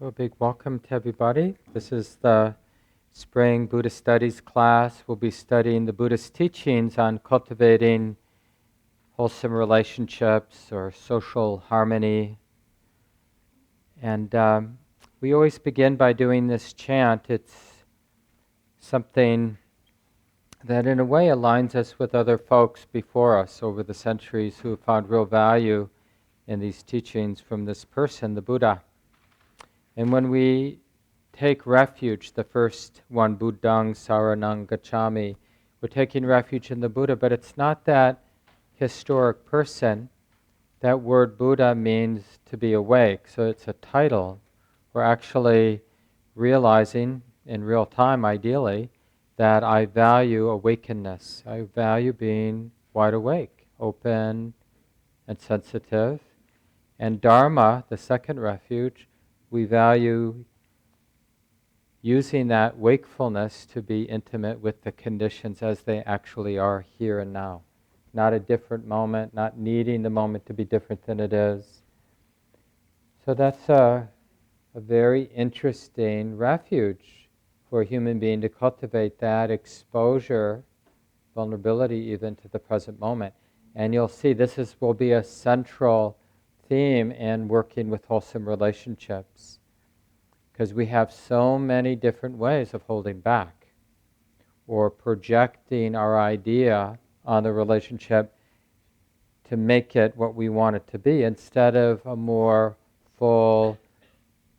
So a big welcome to everybody. This is the spring Buddhist Studies class. We'll be studying the Buddhist teachings on cultivating wholesome relationships or social harmony. And we always begin by doing this chant. It's something that in a way aligns us with other folks before us over the centuries who have found real value in these teachings from this person, the Buddha. And when we take refuge, the first one, Buddham, saranam, gacchami, we're taking refuge in the Buddha, but it's not that historic person. That word Buddha means to be awake, so it's a title. We're actually realizing, in real time ideally, that I value awakeness. I value being wide awake, open and sensitive. And Dharma, the second refuge, we value using that wakefulness to be intimate with the conditions as they actually are here and now. Not a different moment, not needing the moment to be different than it is. So that's a very interesting refuge for a human being to cultivate that exposure, vulnerability even to the present moment. And you'll see this will be a central theme in working with wholesome relationships, because we have so many different ways of holding back or projecting our idea on the relationship to make it what we want it to be instead of a more full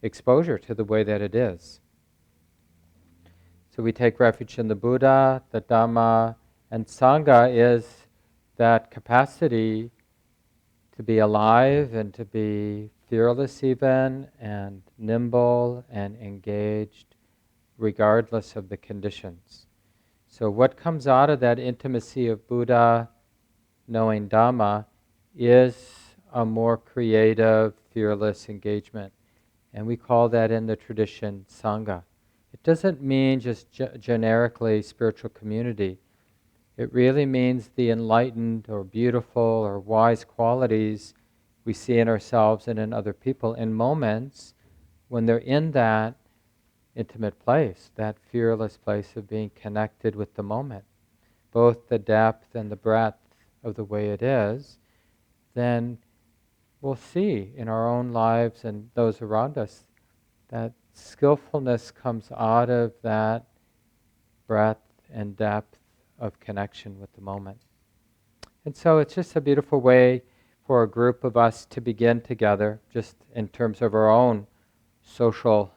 exposure to the way that it is. So we take refuge in the Buddha, the Dhamma, and Sangha is that capacity to be alive and to be fearless even, and nimble and engaged regardless of the conditions. So what comes out of that intimacy of Buddha, knowing Dhamma, is a more creative, fearless engagement. And we call that in the tradition Sangha. It doesn't mean just generically spiritual community. It really means the enlightened or beautiful or wise qualities we see in ourselves and in other people in moments when they're in that intimate place, that fearless place of being connected with the moment, both the depth and the breadth of the way it is. Then we'll see in our own lives and those around us that skillfulness comes out of that breadth and depth of connection with the moment. And so it's just a beautiful way for a group of us to begin together, just in terms of our own social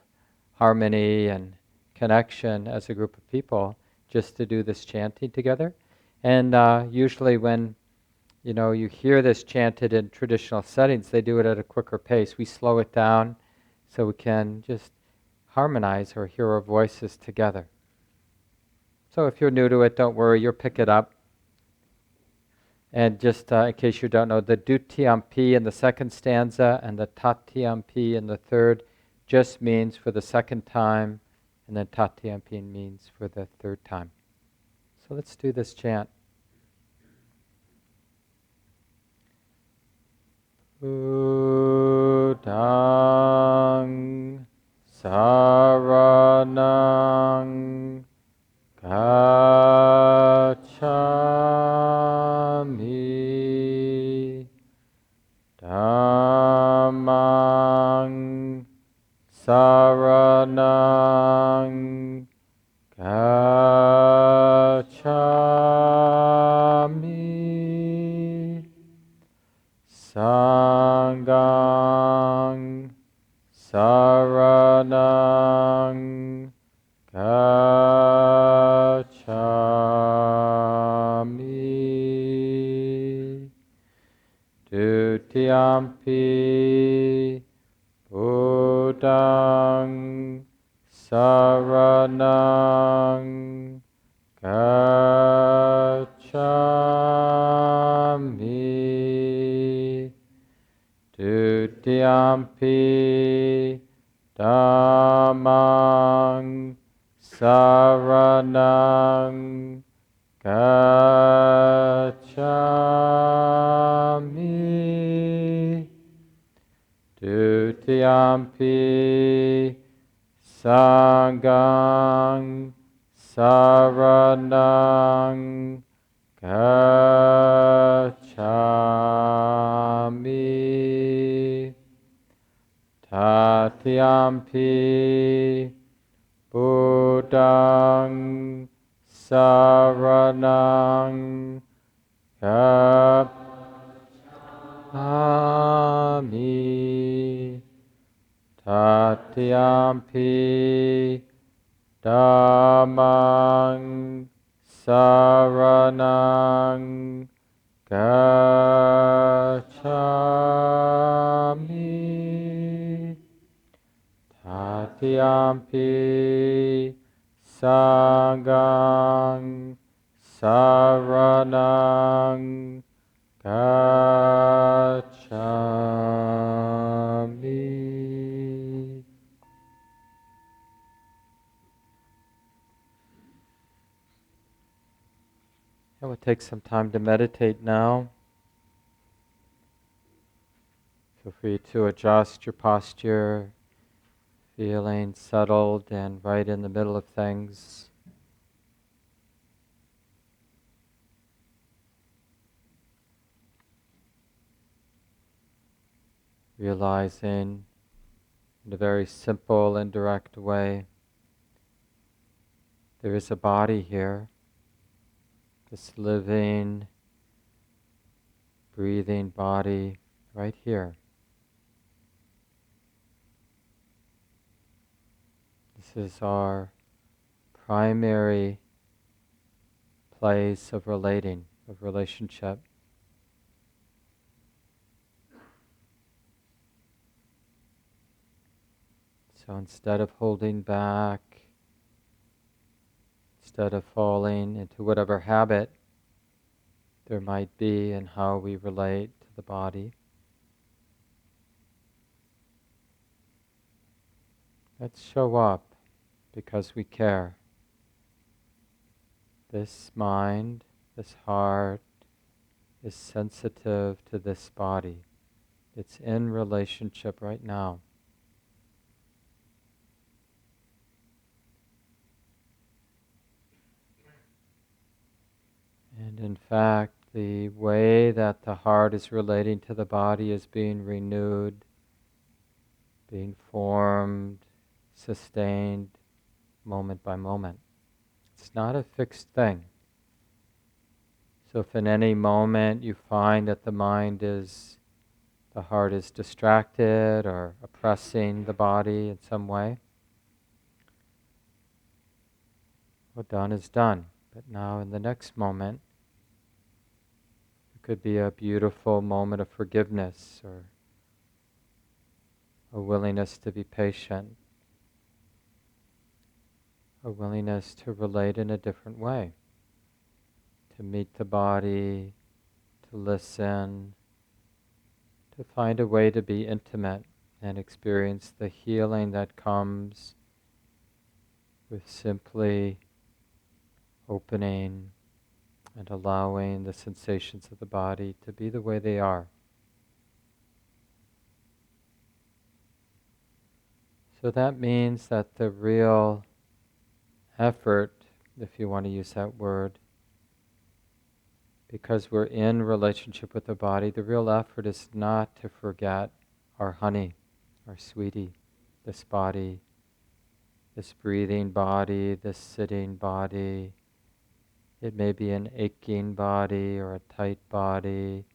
harmony and connection as a group of people, just to do this chanting together. And usually when you hear this chanted in traditional settings, they do it at a quicker pace. We slow it down so we can just harmonize or hear our voices together. So if you're new to it, don't worry, you'll pick it up. And just in case you don't know, the dutiyampi in the second stanza and the tatiyampi in the third just means for the second time, and then tatiyampi means for the third time. So let's do this chant. Buddham saranam gacchami, Dhammam saranam gacchami, Sangham saranam gacchami, dutiyampi Buddham saranam gacchami, dutiyampi Dhammam saranam gacchami, Dutiyampi Sangham saranam gacchami. Tatiyampi Buddham saranam gacchami. Tatiyampi Dhammam saranam gacchami. Tatiyampi Sangham saranam gacchami. I will take some time to meditate now. Feel free to adjust your posture, feeling settled and right in the middle of things. Realizing in a very simple and direct way, there is a body here, this living, breathing body right here. This is our primary place of relating, of relationship. So instead of holding back, instead of falling into whatever habit there might be in how we relate to the body, let's show up because we care. This mind, this heart, is sensitive to this body. It's in relationship right now. And in fact, the way that the heart is relating to the body is being renewed, being formed, sustained, moment by moment. It's not a fixed thing. So if in any moment you find that the heart is distracted or oppressing the body in some way, well, done is done. But now in the next moment, it could be a beautiful moment of forgiveness or a willingness to be patient, a willingness to relate in a different way, to meet the body, to listen, to find a way to be intimate and experience the healing that comes with simply opening and allowing the sensations of the body to be the way they are. So that means that the real effort, if you want to use that word, because we're in relationship with the body, the real effort is not to forget our honey, our sweetie, this body, this breathing body, this sitting body. It may be an aching body or a tight body,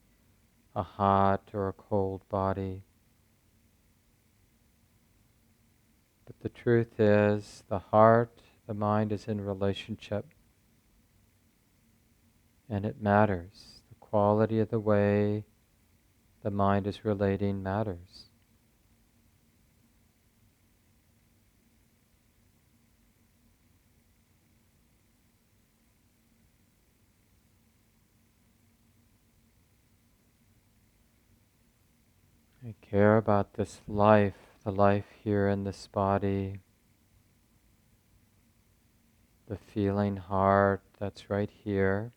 a hot or a cold body. But the truth is, the heart, the mind is in relationship. And it matters. The quality of the way the mind is relating matters. I care about this life, the life here in this body, the feeling heart that's right here.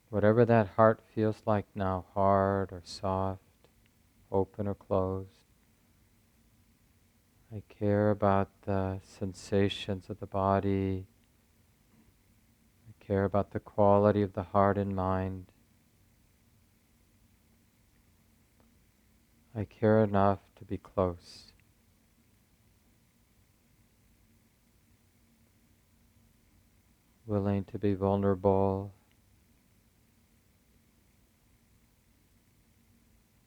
Whatever that heart feels like now, hard or soft open or closed. I care about the sensations of the body. I care about the quality of the heart and mind. I care enough to be close. Willing to be vulnerable.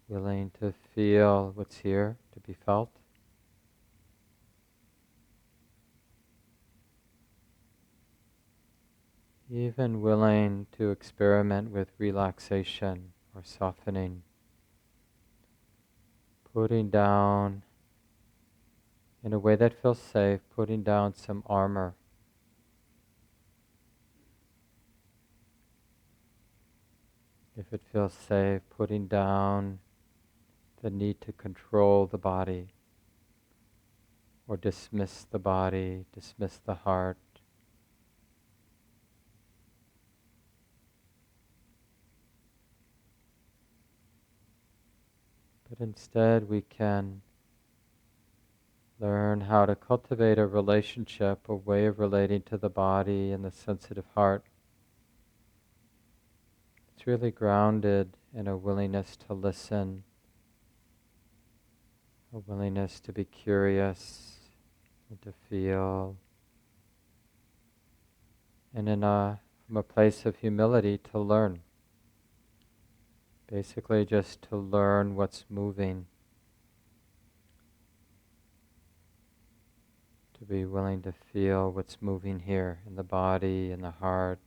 Willing to feel what's here, to be felt. Even willing to experiment with relaxation or softening. Putting down, in a way that feels safe, putting down some armor. If it feels safe, putting down the need to control the body or dismiss the body, dismiss the heart. But instead we can learn how to cultivate a relationship, a way of relating to the body and the sensitive heart. It's really grounded in a willingness to listen, a willingness to be curious and to feel, and from a place of humility to learn. Basically just to learn what's moving, to be willing to feel what's moving here in the body, in the heart.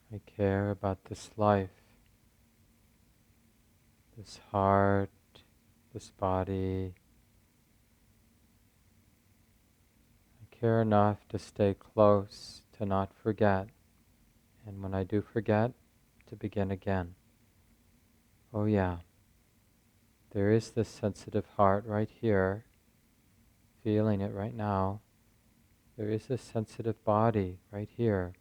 I care about this life, this heart, this body. I care enough to stay close, to not forget, and when I do forget, to begin again. Oh yeah, there is this sensitive heart right here, feeling it right now. There is this sensitive body right here.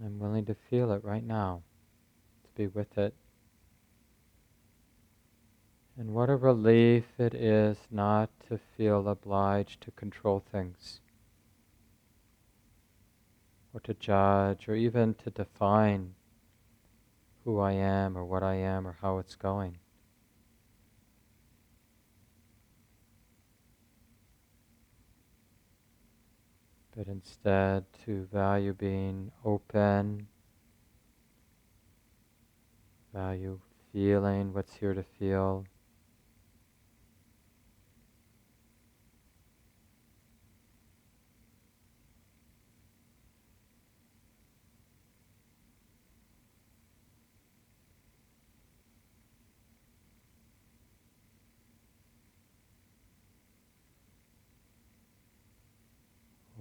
I'm willing to feel it right now, to be with it. And what a relief it is not to feel obliged to control things, or to judge, or even to define who I am, or what I am, or how it's going. But instead to value being open, value feeling what's here to feel.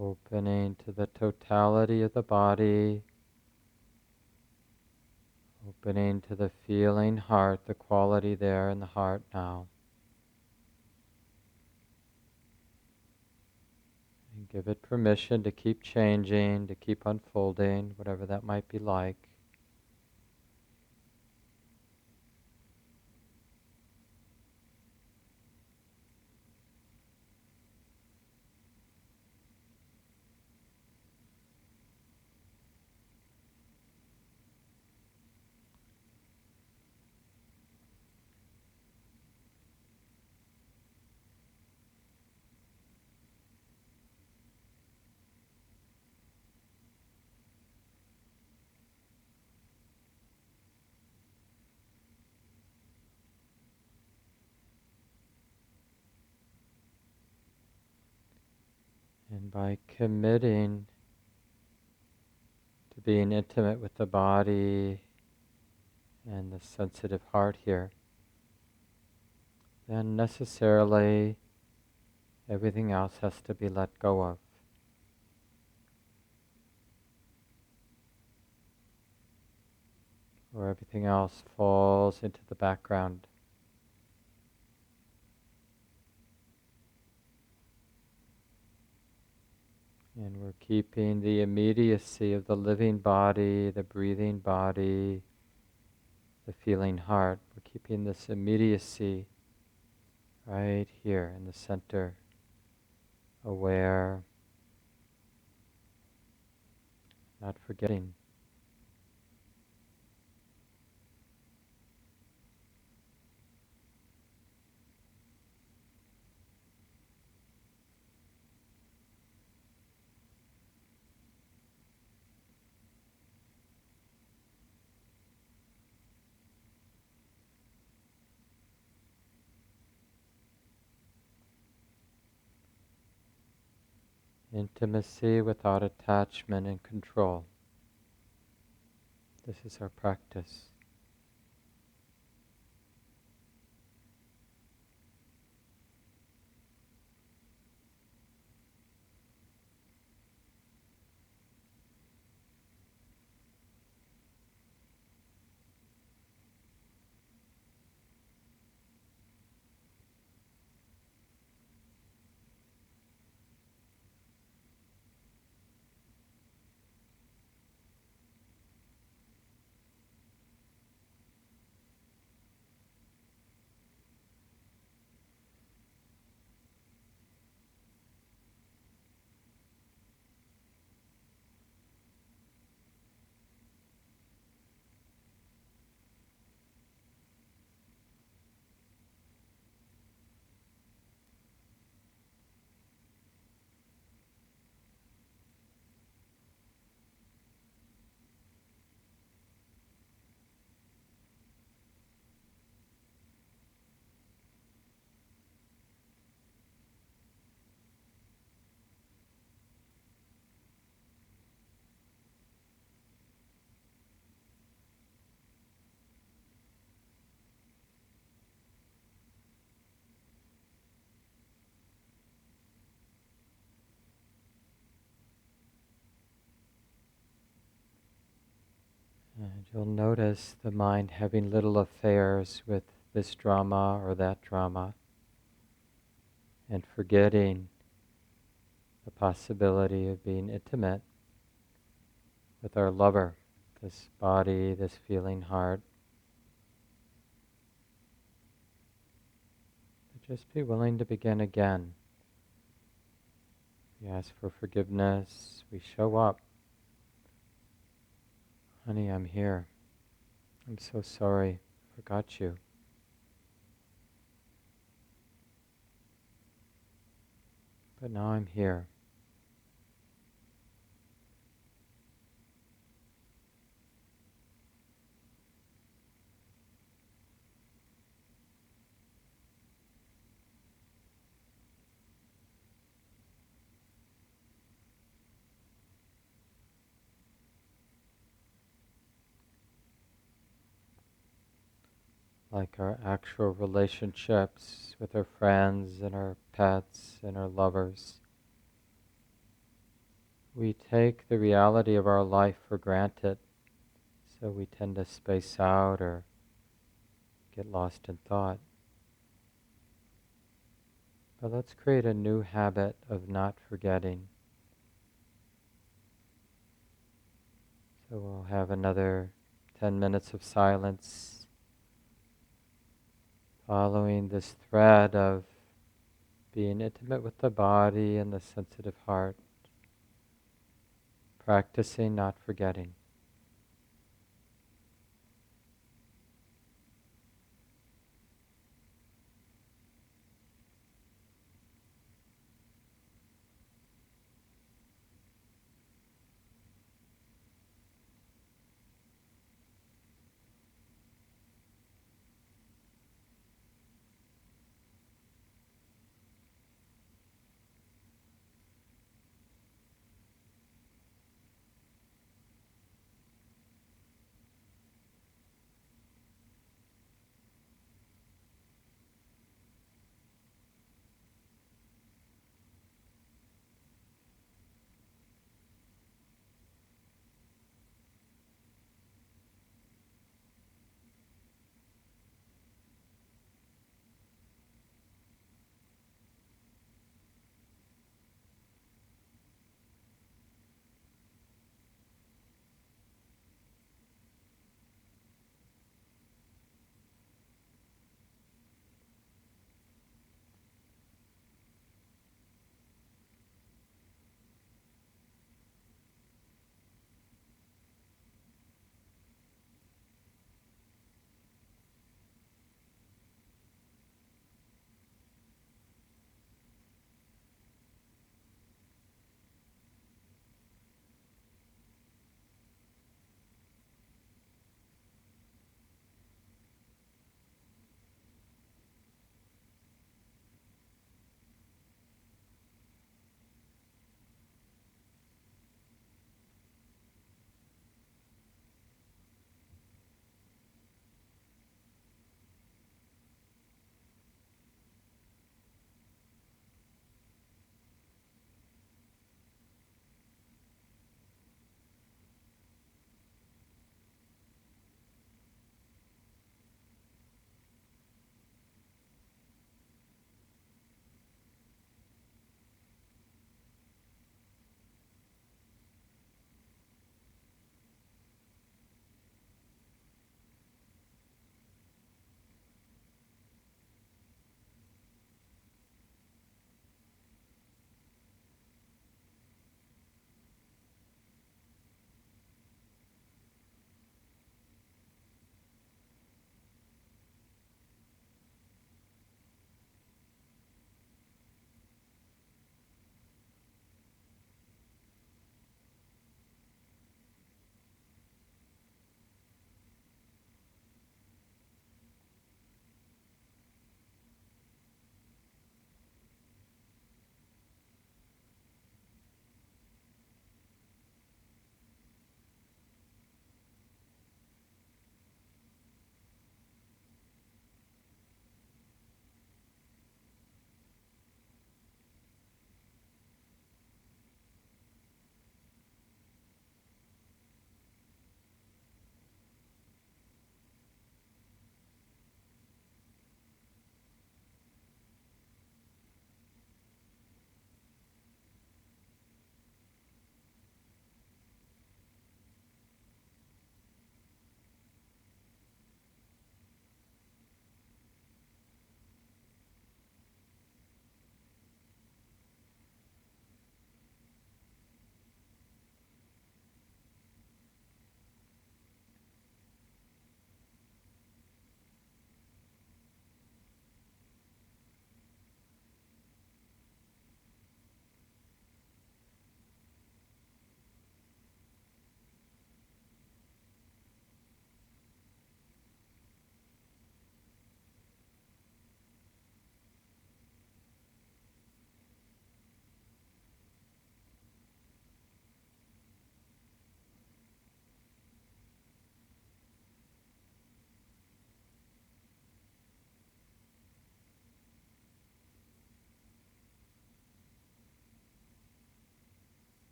Opening to the totality of the body, opening to the feeling heart, the quality there in the heart now. And give it permission to keep changing, to keep unfolding, whatever that might be like. And by committing to being intimate with the body and the sensitive heart here, then necessarily Everything else has to be let go of. Or everything else falls into the background. And we're keeping the immediacy of the living body, the breathing body, the feeling heart. We're keeping this immediacy right here in the center, aware, not forgetting. Intimacy without attachment and control. This is our practice. And you'll notice the mind having little affairs with this drama or that drama, and forgetting the possibility of being intimate with our lover, this body, this feeling heart. But just be willing to begin again. We ask for forgiveness, we show up. Honey, I'm here. I'm so sorry, forgot you. But now I'm here. Like our actual relationships with our friends and our pets and our lovers. We take the reality of our life for granted, so we tend to space out or get lost in thought. But let's create a new habit of not forgetting. So we'll have another 10 minutes of silence, following this thread of being intimate with the body and the sensitive heart, practicing not forgetting.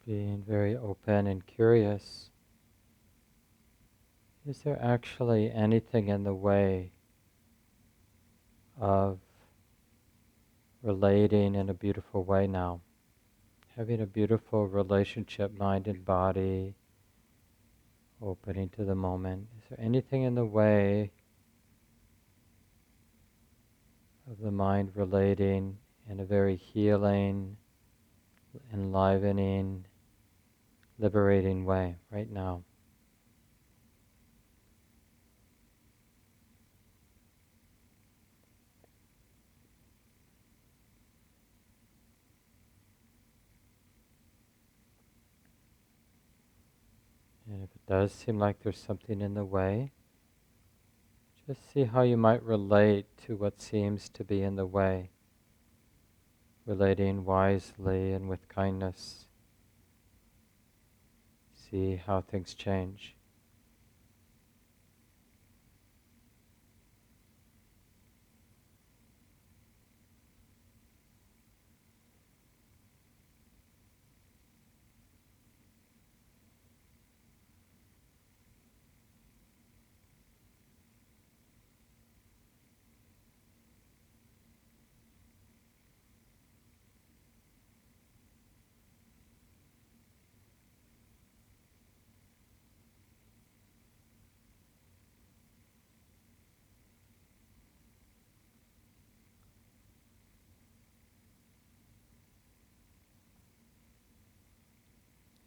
being very open and curious. Is there actually anything in the way of relating in a beautiful way now? Having a beautiful relationship, mind and body, opening to the moment. Is there anything in the way of the mind relating in a very healing, enlivening, liberating way right now? And if it does seem like there's something in the way, just see how you might relate to what seems to be in the way, relating wisely and with kindness. See how things change.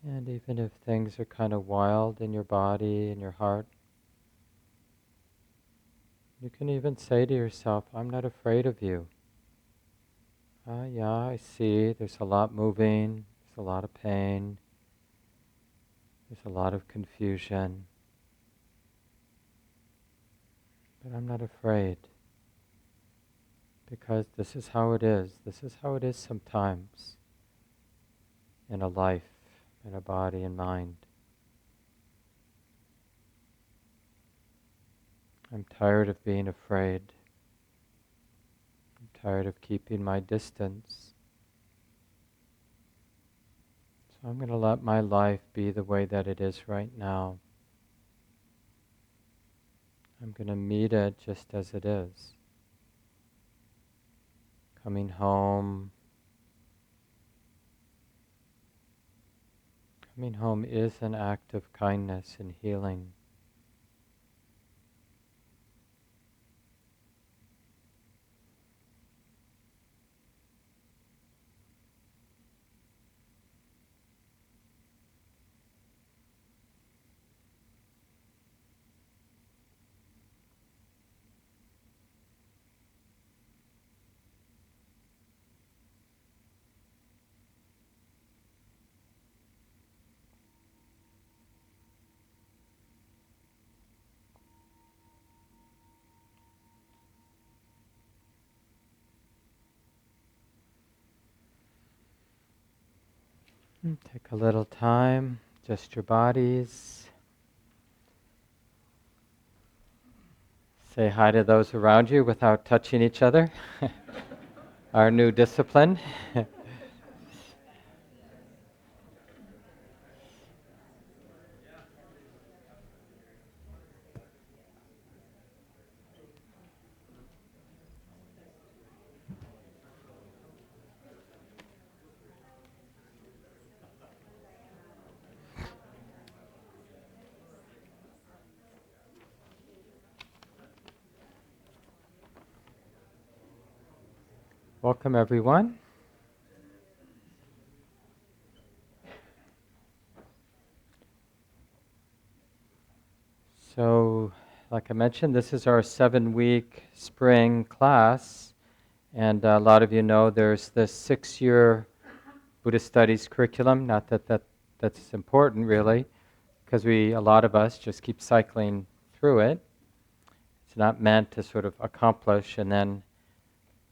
And even if things are kind of wild in your body and your heart, you can even say to yourself, I'm not afraid of you. Yeah, I see there's a lot moving, there's a lot of pain, there's a lot of confusion, but I'm not afraid because this is how it is. This is how it is sometimes in a life, in a body and mind. I'm tired of being afraid. I'm tired of keeping my distance. So I'm going to let my life be the way that it is right now. I'm going to meet it just as it is. Coming home. Coming home is an act of kindness and healing. Take a little time, just your bodies. Say hi to those around you without touching each other. Our new discipline. Welcome everyone. So, like I mentioned, this is our 7-week spring class, and a lot of you know there's this 6-year Buddhist Studies curriculum. Not that's important really, because a lot of us just keep cycling through it. It's not meant to sort of accomplish, and then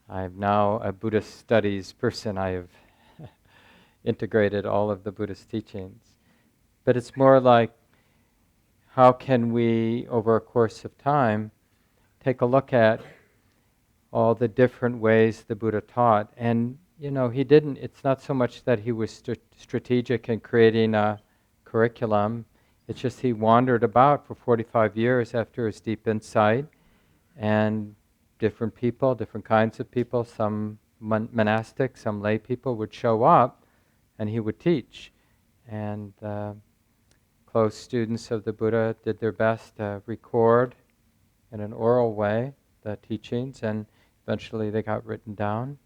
I'm now a Buddhist Studies person. I have integrated all of the Buddhist teachings. But it's more like, how can we, over a course of time, take a look at all the different ways the Buddha taught and he didn't, it's not so much that he was strategic in creating a curriculum, it's just he wandered about for 45 years after his deep insight, and different people, different kinds of people, some monastic, some lay people would show up, and he would teach. And close students of the Buddha did their best to record in an oral way the teachings, and eventually they got written down.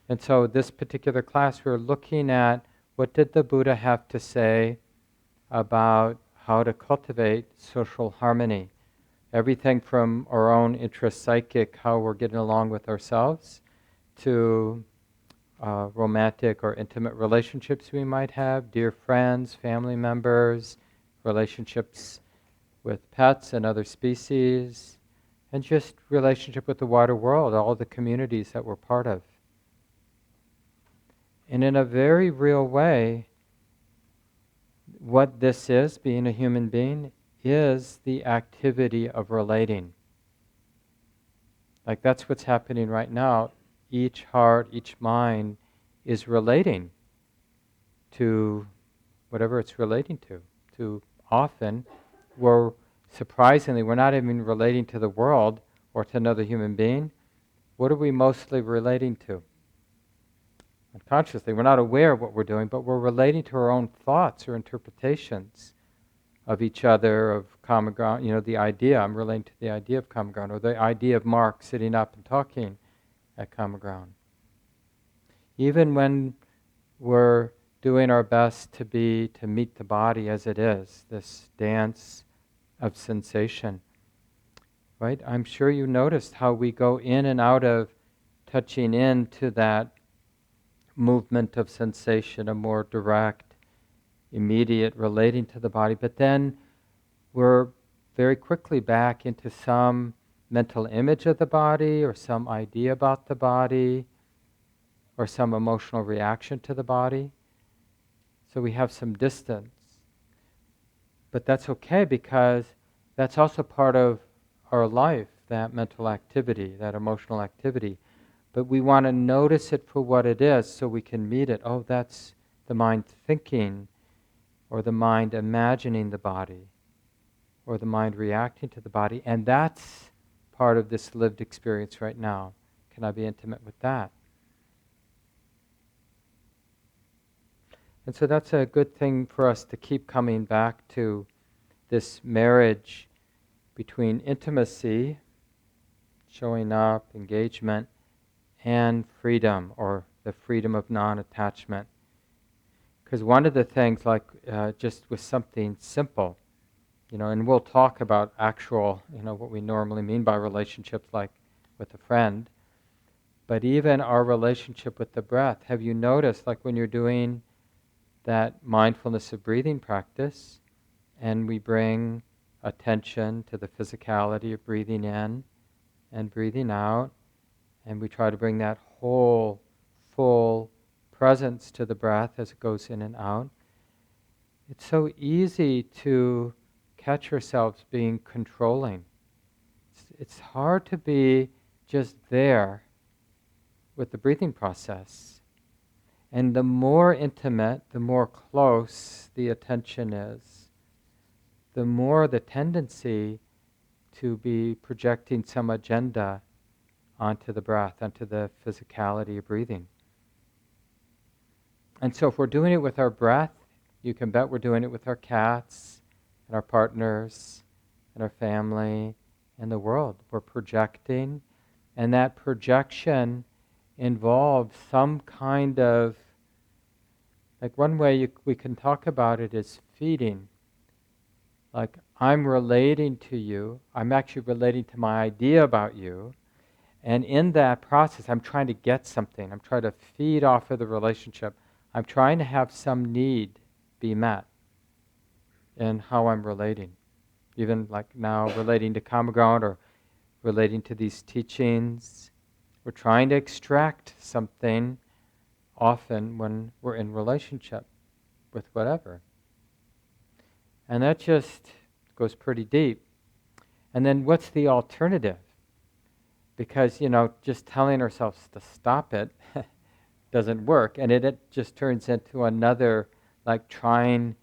And so this particular class, we're looking at what did the Buddha have to say about how to cultivate social harmony. Everything from our own intrapsychic, how we're getting along with ourselves, to romantic or intimate relationships we might have, dear friends, family members, relationships with pets and other species, and just relationship with the wider world, all the communities that we're part of. And in a very real way, what this is, being a human being, is the activity of relating. Like that's what's happening right now. Each heart, each mind is relating to whatever it's relating to. Often, surprisingly, we're not even relating to the world or to another human being. What are we mostly relating to? Unconsciously, we're not aware of what we're doing, but we're relating to our own thoughts or interpretations of each other, of common ground, the idea, I'm relating to the idea of common ground, or the idea of Mark sitting up and talking at common ground. Even when we're doing our best to meet the body as it is, this dance of sensation, right? I'm sure you noticed how we go in and out of touching into that movement of sensation, a more direct, immediate relating to the body, but then we're very quickly back into some mental image of the body or some idea about the body or some emotional reaction to the body. So we have some distance. But that's okay because that's also part of our life, that mental activity, that emotional activity. But we want to notice it for what it is so we can meet it. Oh, that's the mind thinking, or the mind imagining the body, or the mind reacting to the body. And that's part of this lived experience right now. Can I be intimate with that? And so that's a good thing for us to keep coming back to, this marriage between intimacy, showing up, engagement, and freedom, or the freedom of non-attachment. Because one of the things, like just with something simple, and we'll talk about actual, what we normally mean by relationships, like with a friend, but even our relationship with the breath. Have you noticed, like when you're doing that mindfulness of breathing practice, and we bring attention to the physicality of breathing in and breathing out, and we try to bring that whole, full presence to the breath as it goes in and out. It's so easy to catch ourselves being controlling. It's hard to be just there with the breathing process. And the more intimate, the more close the attention is, the more the tendency to be projecting some agenda onto the breath, onto the physicality of breathing. And so if we're doing it with our breath, you can bet we're doing it with our cats and our partners and our family and the world. We're projecting, and that projection involves some kind of, like one way we can talk about it is feeding. Like, I'm relating to you, I'm actually relating to my idea about you, and in that process I'm trying to get something, I'm trying to feed off of the relationship, I'm trying to have some need be met in how I'm relating. Even like now relating to common ground or relating to these teachings, we're trying to extract something often when we're in relationship with whatever. And that just goes pretty deep. And then what's the alternative? Because, just telling ourselves to stop it doesn't work, and it just turns into another, like trying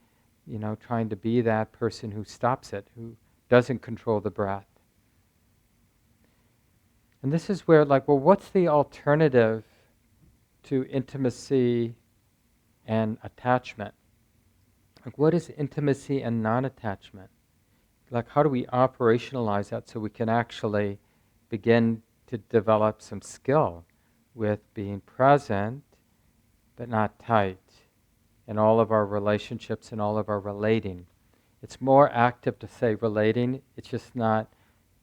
to be that person who stops it, who doesn't control the breath. And this is where, like, well, what's the alternative to intimacy and attachment? Like, what is intimacy and non-attachment? Like, how do we operationalize that so we can actually begin to develop some skill with being present but not tight in all of our relationships and all of our relating? It's more active to say relating. It's just not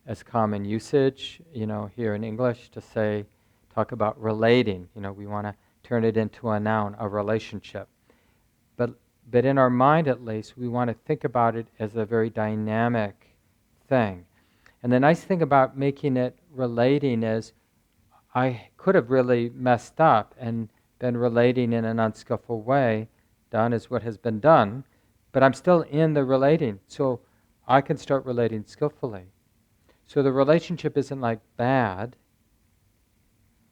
as common usage, here in English to talk about relating. We want to turn it into a noun, a relationship. But in our mind, at least, we want to think about it as a very dynamic thing. And the nice thing about making it relating is I could have really messed up and been relating in an unskillful way. Done is what has been done, but I'm still in the relating, so I can start relating skillfully. So the relationship isn't like bad.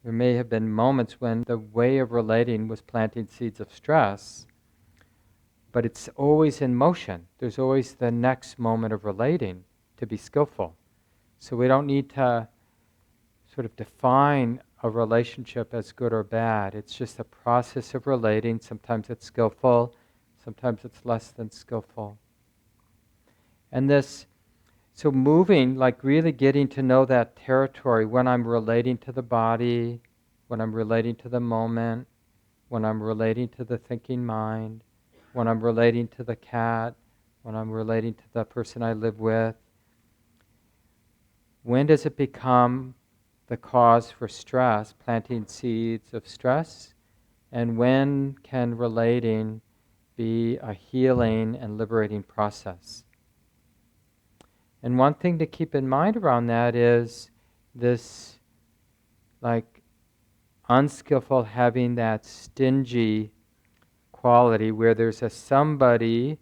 There may have been moments when the way of relating was planting seeds of stress, but it's always in motion. There's always the next moment of relating to be skillful. So we don't need to sort of define a relationship as good or bad. It's just a process of relating. Sometimes it's skillful, sometimes it's less than skillful. And so moving, like really getting to know that territory when I'm relating to the body, when I'm relating to the moment, when I'm relating to the thinking mind, when I'm relating to the cat, when I'm relating to the person I live with. When does it become the cause for stress, planting seeds of stress? And when can relating be a healing and liberating process? And one thing to keep in mind around that is this, like, unskillful having that stingy quality where there's a somebody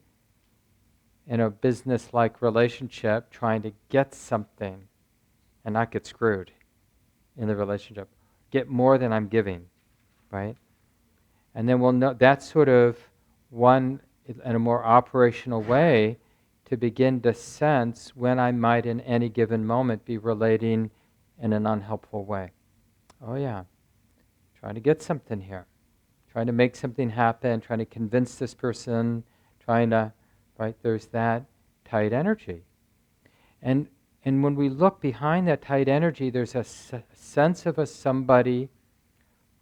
in a business-like relationship trying to get something and not get screwed in the relationship. Get more than I'm giving, right? And then we'll know that's sort of one, in a more operational way, to begin to sense when I might in any given moment be relating in an unhelpful way. Oh yeah, trying to get something here. Trying to make something happen, trying to convince this person, there's that tight energy. And when we look behind that tight energy, there's a sense of somebody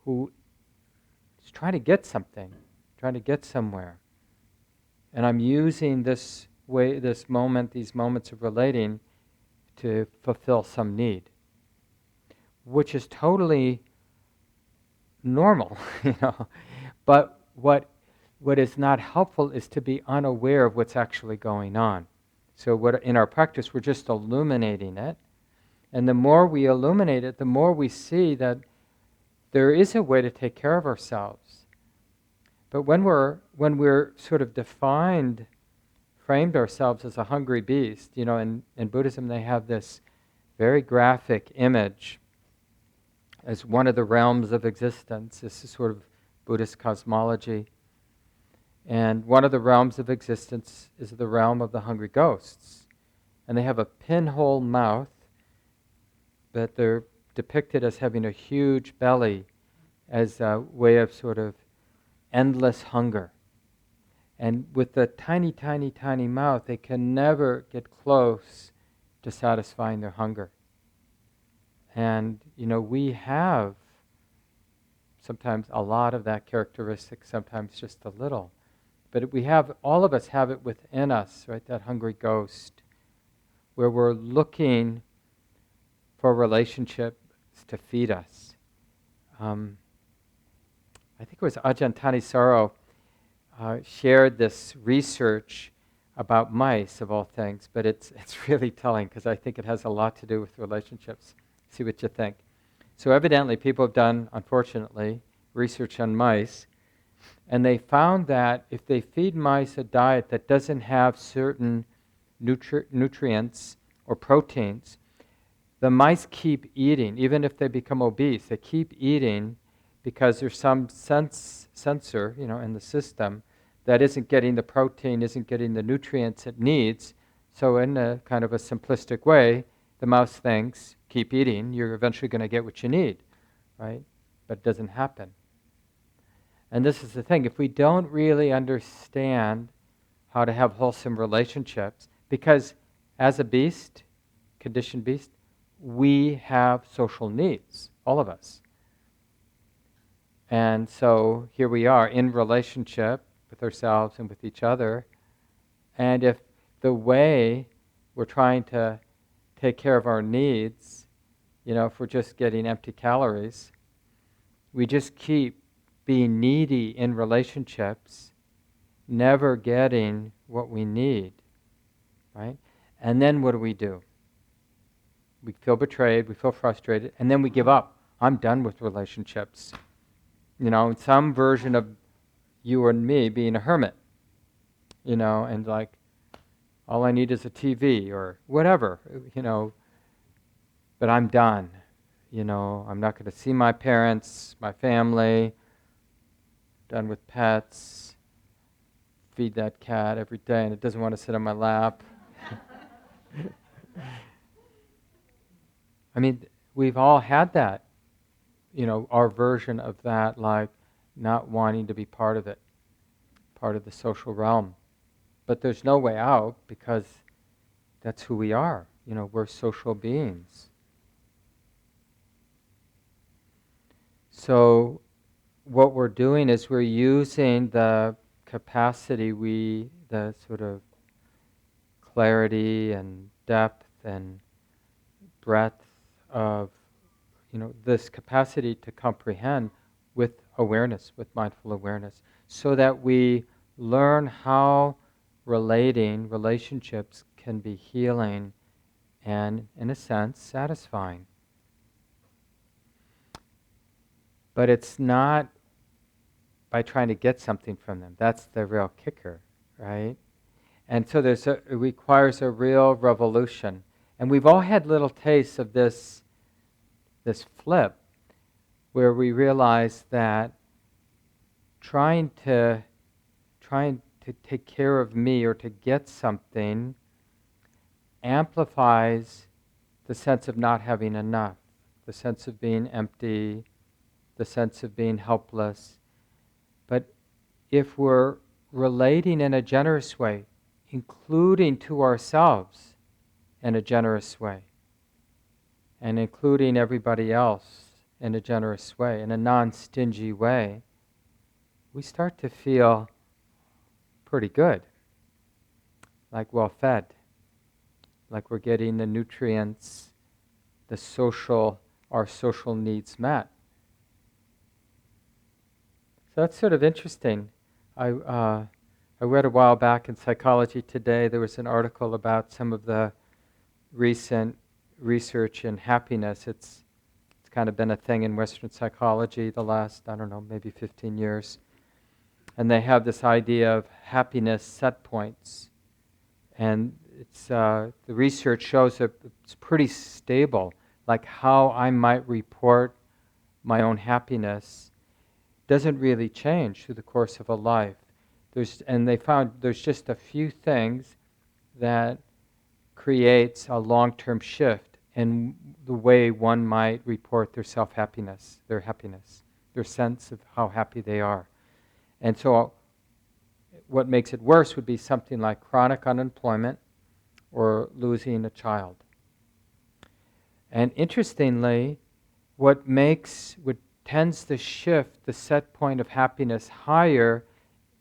who is trying to get something, trying to get somewhere. And I'm using this moment, these moments of relating to fulfill some need, which is totally normal, But what is not helpful is to be unaware of what's actually going on. So in our practice, we're just illuminating it. And the more we illuminate it, the more we see that there is a way to take care of ourselves. But when we're sort of framed ourselves as a hungry beast, in Buddhism they have this very graphic image as one of the realms of existence. This is sort of Buddhist cosmology. And one of the realms of existence is the realm of the hungry ghosts. And they have a pinhole mouth, but they're depicted as having a huge belly as a way of sort of endless hunger. And with the tiny, tiny, tiny mouth, they can never get close to satisfying their hunger. And, we have sometimes a lot of that characteristic, sometimes just a little. But all of us have it within us, right? That hungry ghost, where we're looking for relationships to feed us. I think it was Ajahn Thanisaro shared this research about mice, of all things, but it's really telling because I think it has a lot to do with relationships. See what you think. So evidently people have done, unfortunately, research on mice, and they found that if they feed mice a diet that doesn't have certain nutrients or proteins, the mice keep eating. Even if they become obese, they keep eating because there's some sensor, in the system that isn't getting the protein, isn't getting the nutrients it needs. So in a kind of a simplistic way, the mouse thinks, keep eating, you're eventually going to get what you need, right? But it doesn't happen. And this is the thing, if we don't really understand how to have wholesome relationships, because as a beast, conditioned beast, we have social needs, all of us. And so here we are in relationship with ourselves and with each other. And if the way we're trying to take care of our needs, if we're just getting empty calories, we just keep being needy in relationships, never getting what we need, right? And then what do? We feel betrayed, we feel frustrated, and then we give up. I'm done with relationships. Some version of you and me being a hermit, and like, all I need is a TV or whatever, but I'm done. I'm not going to see my parents, my family, done with pets, feed that cat every day and it doesn't want to sit on my lap. I mean, we've all had that, our version of that, like not wanting to be part of it, part of the social realm. But there's no way out because that's who we are. We're social beings. So what we're doing is we're using the capacity, the sort of clarity and depth and breadth of, this capacity to comprehend with awareness, with mindful awareness, so that we learn how relationships can be healing and, in a sense, satisfying. But it's not by trying to get something from them. That's the real kicker, right? And so it requires a real revolution. And we've all had little tastes of this flip, where we realize that trying to take care of me or to get something amplifies the sense of not having enough, the sense of being empty, the sense of being helpless. But if we're relating in a generous way, including to ourselves in a generous way, and including everybody else in a generous way, in a non-stingy way, we start to feel pretty good, like well-fed, like we're getting the nutrients, our social needs met. So that's sort of interesting. I read a while back in Psychology Today, there was an article about some of the recent research in happiness. It's kind of been a thing in Western psychology the last, maybe 15 years. And they have this idea of happiness set points. And it's the research shows that it's pretty stable, like how I might report my own happiness doesn't really change through the course of a life. And they found there's just a few things that creates a long-term shift in the way one might report their self-happiness, their happiness, their sense of how happy they are. And so what makes it worse would be something like chronic unemployment or losing a child. And interestingly, what tends to shift the set point of happiness higher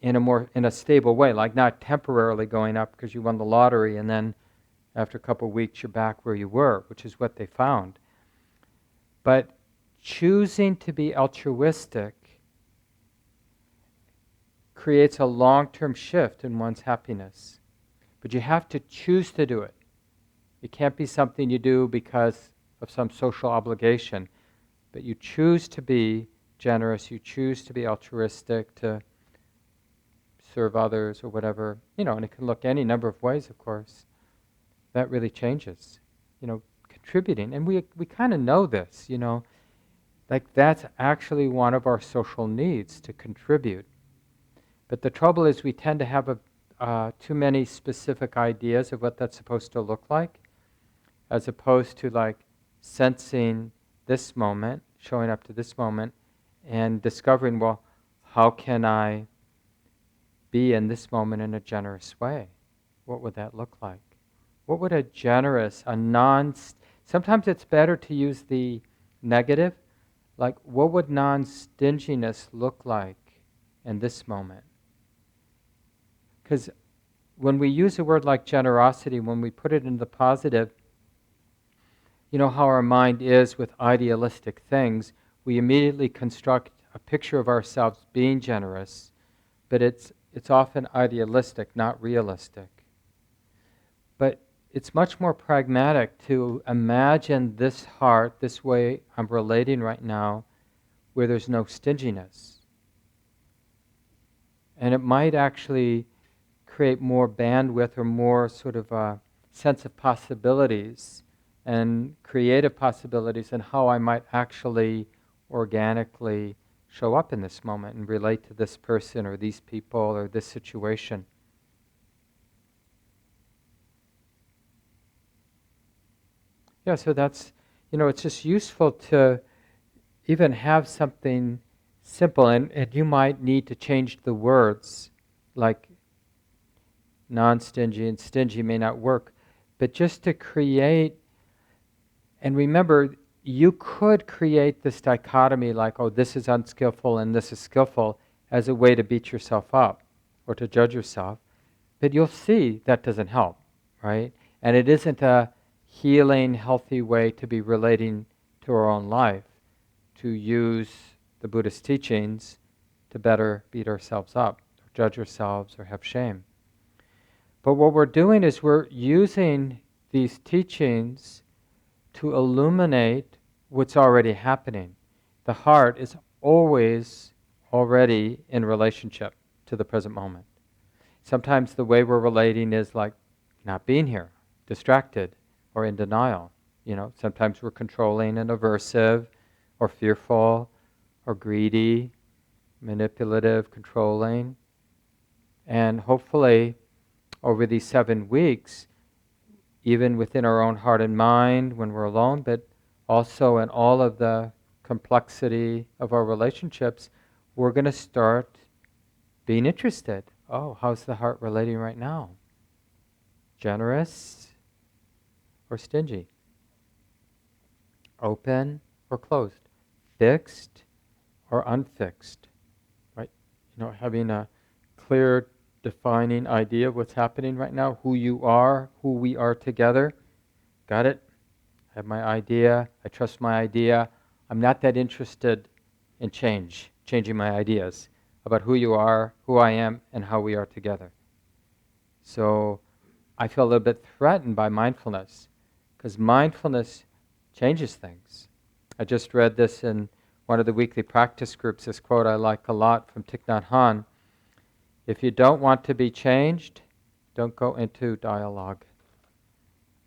in a stable way, like not temporarily going up because you won the lottery and then after a couple of weeks you're back where you were, which is what they found. But choosing to be altruistic creates a long-term shift in one's happiness. But you have to choose to do it. It can't be something you do because of some social obligation. But you choose to be generous, you choose to be altruistic, to serve others or whatever, and it can look any number of ways, of course. That really changes, contributing. And we kind of know this, Like that's actually one of our social needs, to contribute. But the trouble is we tend to have too many specific ideas of what that's supposed to look like, as opposed to like sensing this moment, showing up to this moment, and discovering, well, how can I be in this moment in a generous way? What would that look like? What would a generous, sometimes it's better to use the negative, like what would non-stinginess look like in this moment? Because when we use a word like generosity, when we put it in the positive, you know how our mind is with idealistic things, we immediately construct a picture of ourselves being generous, but it's often idealistic, not realistic. But it's much more pragmatic to imagine this heart, this way I'm relating right now, where there's no stinginess. And it might actually create more bandwidth or more sort of a sense of possibilities and creative possibilities, and how I might actually organically show up in this moment and relate to this person or these people or this situation. Yeah, so that's, it's just useful to even have something simple, and you might need to change the words, like non-stingy and stingy may not work, but just to create, and remember, you could create this dichotomy like, oh, this is unskillful and this is skillful, as a way to beat yourself up or to judge yourself, but you'll see that doesn't help, right? And it isn't a healing, healthy way to be relating to our own life, to use the Buddhist teachings to better beat ourselves up, or judge ourselves, or have shame. But what we're doing is we're using these teachings to illuminate what's already happening. The heart is always already in relationship to the present moment. Sometimes the way we're relating is like not being here, distracted, or in denial. Sometimes we're controlling and aversive, or fearful, or greedy, manipulative, controlling. And hopefully, over these 7 weeks, even within our own heart and mind when we're alone, but also in all of the complexity of our relationships, we're going to start being interested. Oh, how's the heart relating right now? Generous or stingy? Open or closed? Fixed or unfixed? Right? Having a clear, defining idea of what's happening right now, who you are, who we are together. Got it? I have my idea. I trust my idea. I'm not that interested in changing my ideas about who you are, who I am, and how we are together. So I feel a little bit threatened by mindfulness, because mindfulness changes things. I just read this in one of the weekly practice groups, this quote I like a lot from Thich Nhat Hanh. If you don't want to be changed, don't go into dialogue.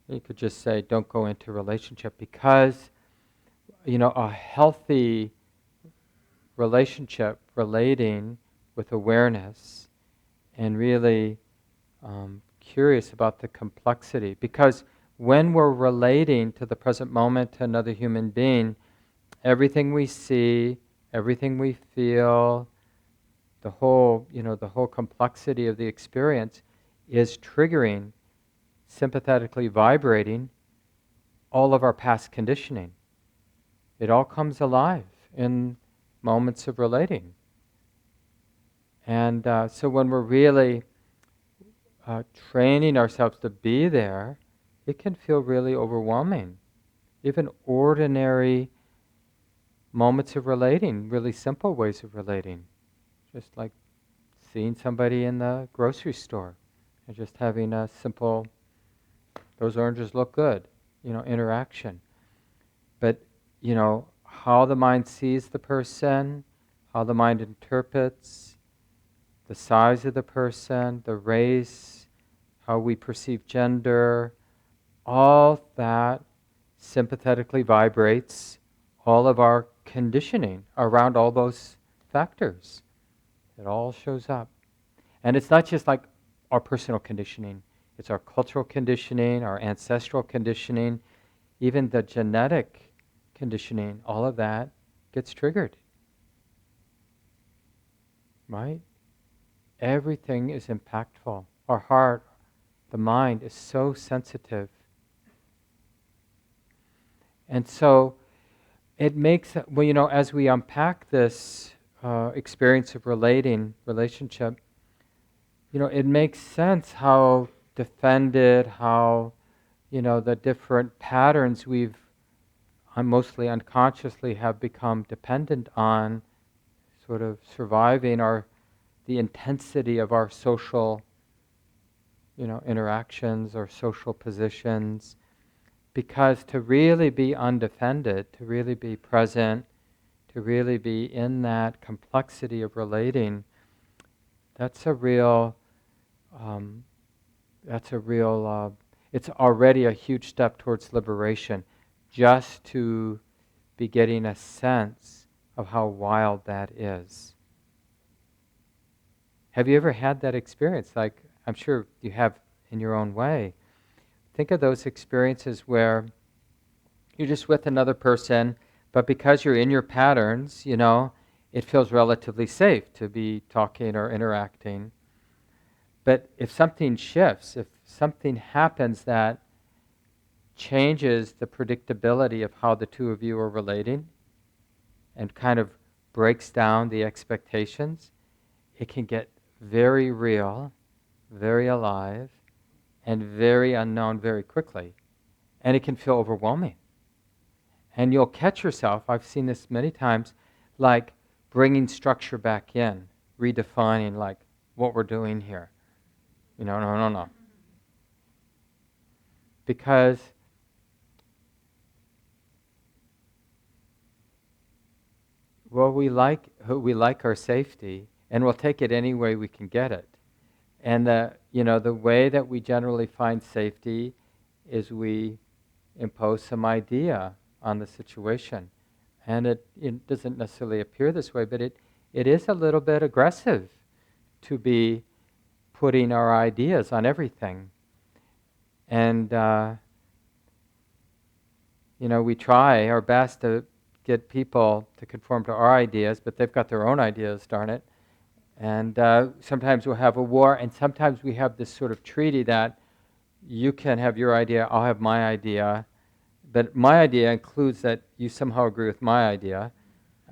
You could just say, don't go into relationship, because, a healthy relationship, relating with awareness, and really curious about the complexity. Because when we're relating to the present moment to another human being, everything we see, everything we feel, the whole complexity of the experience is triggering, sympathetically vibrating, all of our past conditioning. It all comes alive in moments of relating. And so when we're really training ourselves to be there, it can feel really overwhelming. Even ordinary moments of relating, really simple ways of relating. Just like seeing somebody in the grocery store and just having a simple, those oranges look good, interaction. But, how the mind sees the person, how the mind interprets, the size of the person, the race, how we perceive gender, all that sympathetically vibrates all of our conditioning around all those factors. It all shows up. And it's not just like our personal conditioning. It's our cultural conditioning, our ancestral conditioning, even the genetic conditioning. All of that gets triggered. Right? Everything is impactful. Our heart, the mind is so sensitive. And so it makes, well, as we unpack this experience of relationship, it makes sense how defended, how, the different patterns we've mostly unconsciously have become dependent on sort of surviving the intensity of our social, interactions or social positions. Because to really be undefended, to really be present, to really be in that complexity of relating, that's a real, it's already a huge step towards liberation, just to be getting a sense of how wild that is. Have you ever had that experience? Like, I'm sure you have in your own way. Think of those experiences where you're just with another person, but because you're in your patterns, it feels relatively safe to be talking or interacting. But if something shifts, if something happens that changes the predictability of how the two of you are relating and kind of breaks down the expectations, it can get very real, very alive, and very unknown very quickly. And it can feel overwhelming. And you'll catch yourself, I've seen this many times, like bringing structure back in, redefining like what we're doing here. No. Because we like our safety, and we'll take it any way we can get it. And the way that we generally find safety is we impose some idea on the situation. And it doesn't necessarily appear this way, but it is a little bit aggressive to be putting our ideas on everything. And, we try our best to get people to conform to our ideas, but they've got their own ideas, darn it. And sometimes we'll have a war, and sometimes we have this sort of treaty that you can have your idea, I'll have my idea, but my idea includes that you somehow agree with my idea.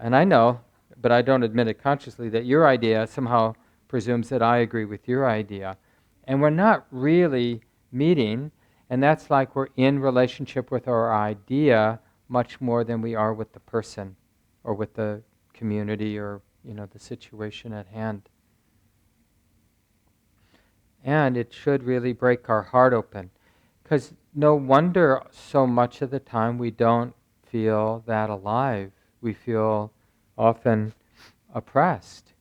And I know, but I don't admit it consciously, that your idea somehow presumes that I agree with your idea. And we're not really meeting, and that's like we're in relationship with our idea much more than we are with the person or with the community or the situation at hand. And it should really break our heart open, because no wonder so much of the time we don't feel that alive. We feel often oppressed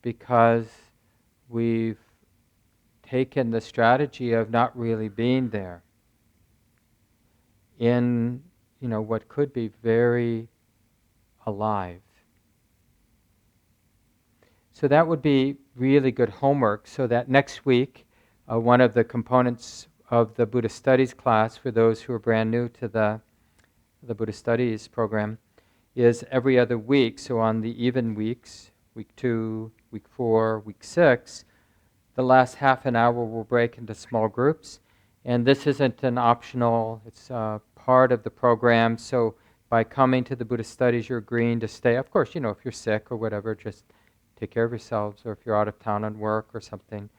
because we've taken the strategy of not really being there in what could be very alive. So that would be really good homework, so that next week, one of the components of the Buddhist Studies class, for those who are brand new to the Buddhist Studies program, is every other week. So on the even weeks, week 2, week 4, week 6, the last half an hour will break into small groups. And this isn't an optional, it's part of the program. So by coming to the Buddhist Studies, you're agreeing to stay. Of course, if you're sick or whatever, just take care of yourselves, or if you're out of town on work or something.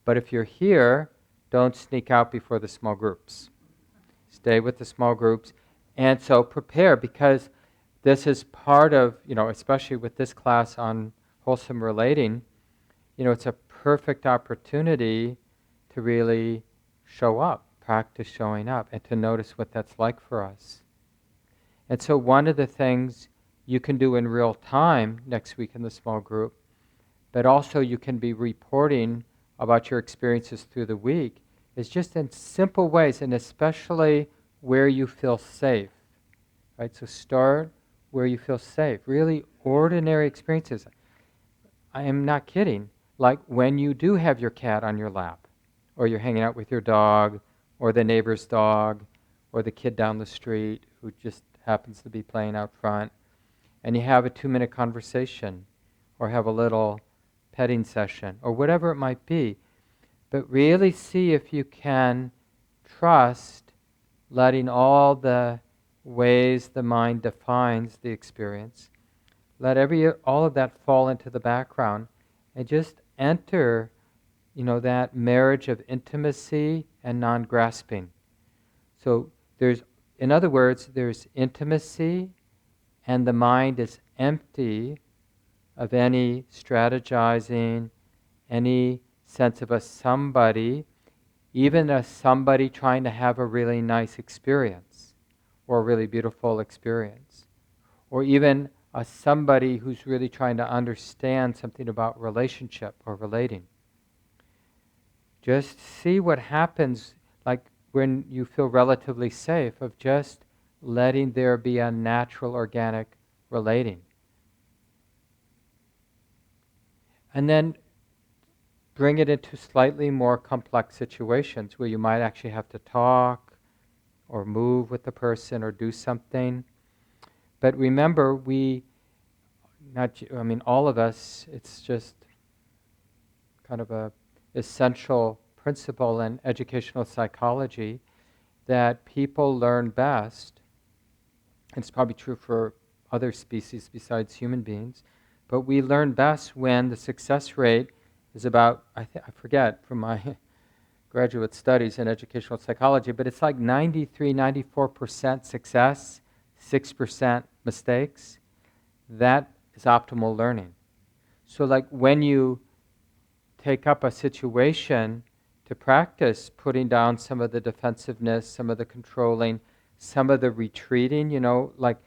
But if you're here, don't sneak out before the small groups. Stay with the small groups. And so prepare, because this is part of, especially with this class on wholesome relating, it's a perfect opportunity to really show up, practice showing up, and to notice what that's like for us. And so one of the things you can do in real time next week in the small group, but also you can be reporting about your experiences through the week, is just in simple ways, and especially where you feel safe. Right? So start where you feel safe, really ordinary experiences. I am not kidding. Like when you do have your cat on your lap, or you're hanging out with your dog, or the neighbor's dog, or the kid down the street who just happens to be playing out front, and you have a 2-minute conversation, or have a little petting session, or whatever it might be. But really see if you can trust letting all the ways the mind defines the experience, let all of that fall into the background, and just enter, that marriage of intimacy and non-grasping. So in other words, there's intimacy, and the mind is empty of any strategizing, any sense of a somebody, even a somebody trying to have a really nice experience, or a really beautiful experience, or even a somebody who's really trying to understand something about relationship or relating. Just see what happens, like when you feel relatively safe, of just letting there be a natural, organic relating. And then bring it into slightly more complex situations where you might actually have to talk or move with the person or do something. But remember, all of us, it's just kind of a essential principle in educational psychology that people learn best. It's probably true for other species besides human beings, but we learn best when the success rate is about, I forget from my graduate studies in educational psychology, but it's like 93, 94% success, 6% mistakes. That is optimal learning. So like when you take up a situation to practice putting down some of the defensiveness, some of the controlling, some of the retreating, like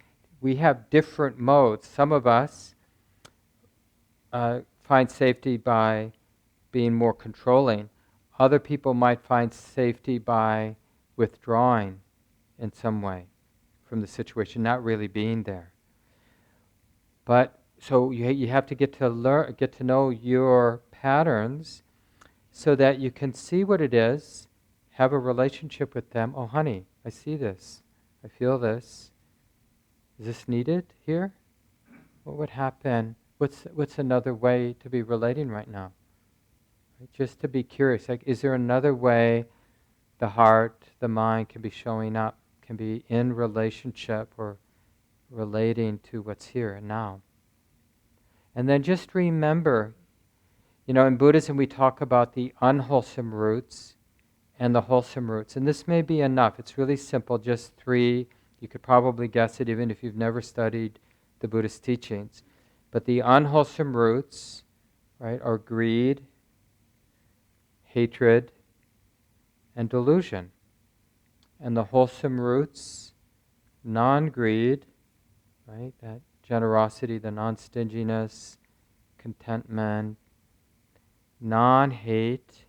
we have different modes. Some of us find safety by being more controlling. Other people might find safety by withdrawing in some way from the situation, not really being there. But so you have to get to know your patterns so that you can see what it is, have a relationship with them. Oh, honey, I see this. I feel this. Is this needed here? What would happen? What's another way to be relating right now? Right? Just to be curious. Like, is there another way the heart, the mind can be showing up, can be in relationship or relating to what's here and now? And then just remember, in Buddhism we talk about the unwholesome roots and the wholesome roots. And this may be enough. It's really simple, just 3. You could probably guess it even if you've never studied the Buddhist teachings. But the unwholesome roots, right, are greed, hatred, and delusion. And the wholesome roots, non-greed, right, that generosity, the non-stinginess, contentment, non-hate,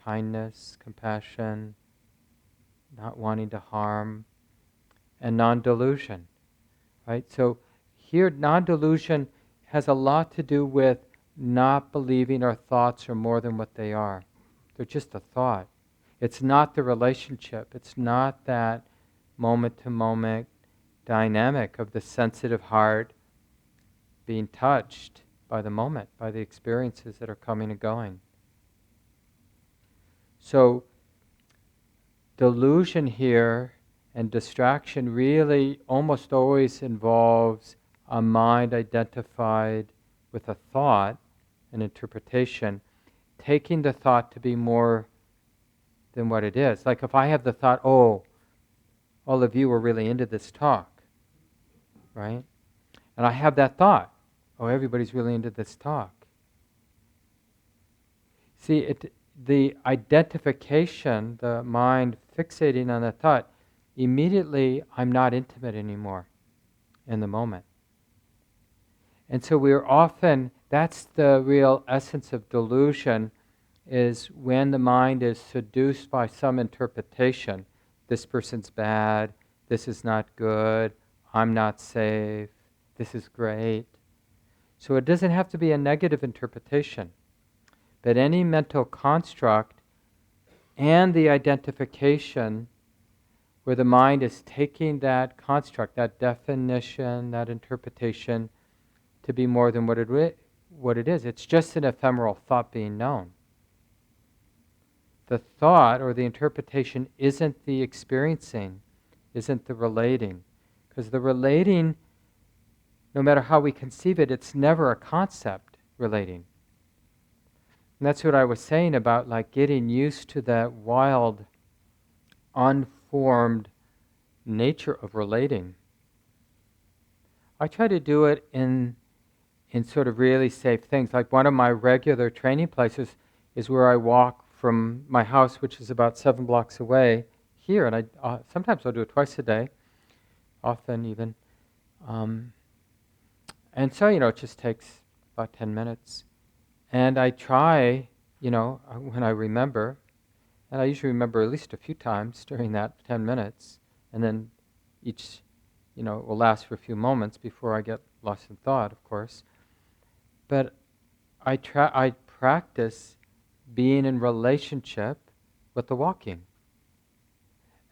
kindness, compassion, not wanting to harm, and non-delusion, right? So here, non-delusion has a lot to do with not believing our thoughts are more than what they are. They're just a thought. It's not the relationship. It's not that moment-to-moment dynamic of the sensitive heart being touched by the moment, by the experiences that are coming and going. So delusion here and distraction really almost always involves a mind identified with a thought, an interpretation, taking the thought to be more than what it is. Like if I have the thought, oh, all of you are really into this talk, right? And I have that thought, oh, everybody's really into this talk. See, the identification, the mind fixating on the thought, immediately I'm not intimate anymore in the moment. And so we're often, that's the real essence of delusion, is when the mind is seduced by some interpretation. This person's bad, this is not good, I'm not safe, This is great. So it doesn't have to be a negative interpretation, but any mental construct and the identification where the mind is taking that construct, that definition, that interpretation to be more than what it is. It's just an ephemeral thought being known. The thought or the interpretation isn't the experiencing, isn't the relating. Because the relating, no matter how we conceive it, it's never a concept relating. And that's what I was saying about like getting used to that wild, unformed nature of relating. I try to do it in sort of really safe things. Like one of my regular training places is where I walk from my house, which is about 7 blocks away here, and I sometimes I'll do it twice a day, often even. And so, it just takes about 10 minutes. And I try, when I remember, and I usually remember at least a few times during that 10 minutes, and then each, it will last for a few moments before I get lost in thought, of course. But I practice being in relationship with the walking.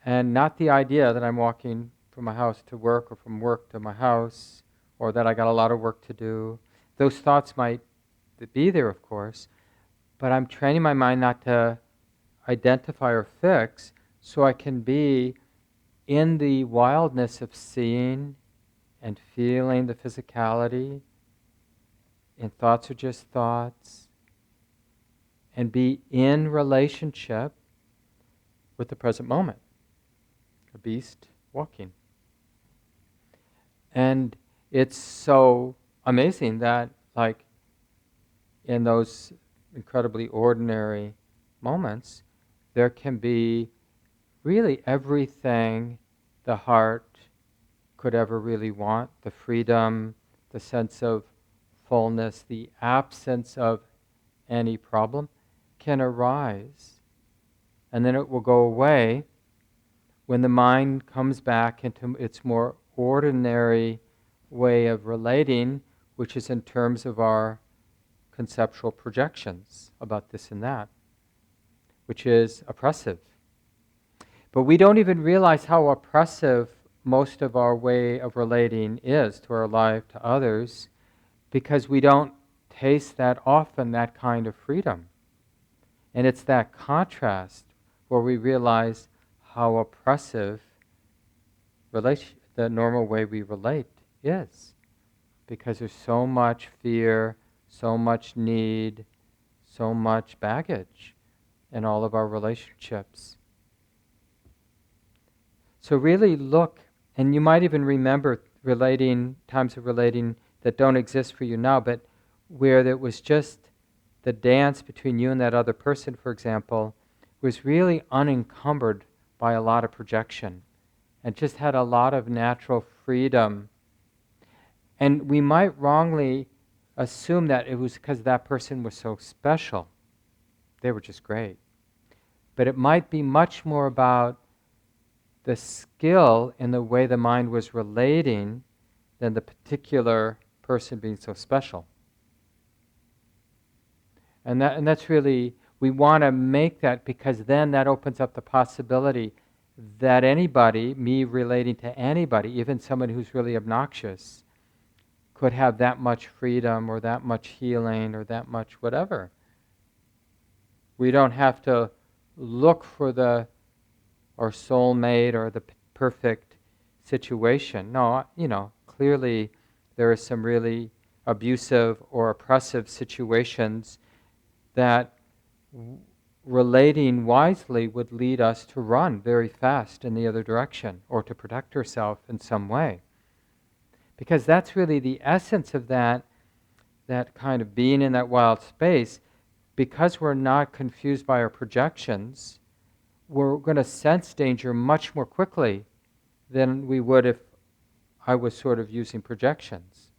And not the idea that I'm walking from my house to work or from work to my house, or that I got a lot of work to do. Those thoughts might be there, of course, but I'm training my mind not to identify or fix so I can be in the wildness of seeing and feeling the physicality, and thoughts are just thoughts, and be in relationship with the present moment. A beast walking. And it's so amazing that, like, in those incredibly ordinary moments, there can be really everything the heart could ever really want. The freedom, the sense of fullness, the absence of any problem can arise. And then it will go away when the mind comes back into its more ordinary way of relating, which is in terms of our conceptual projections about this and that, which is oppressive. But we don't even realize how oppressive most of our way of relating is to our life, to others, because we don't taste that often that kind of freedom. And it's that contrast where we realize how oppressive the normal way we relate is. Because there's so much fear, so much need, so much baggage in all of our relationships. So really look, and you might even remember times of relating that don't exist for you now, but where there was just the dance between you and that other person, for example, was really unencumbered by a lot of projection and just had a lot of natural freedom. And we might wrongly assume that it was because that person was so special. They were just great. But it might be much more about the skill in the way the mind was relating than the particular person being so special. And that's really, we want to make that, because then that opens up the possibility that anybody, me relating to anybody, even someone who's really obnoxious, could have that much freedom or that much healing or that much whatever. We don't have to look for our soulmate or the perfect situation. No, clearly there are some really abusive or oppressive situations that relating wisely would lead us to run very fast in the other direction or to protect ourselves in some way. Because that's really the essence of that kind of being in that wild space. Because we're not confused by our projections, we're going to sense danger much more quickly than we would if I was sort of using projections,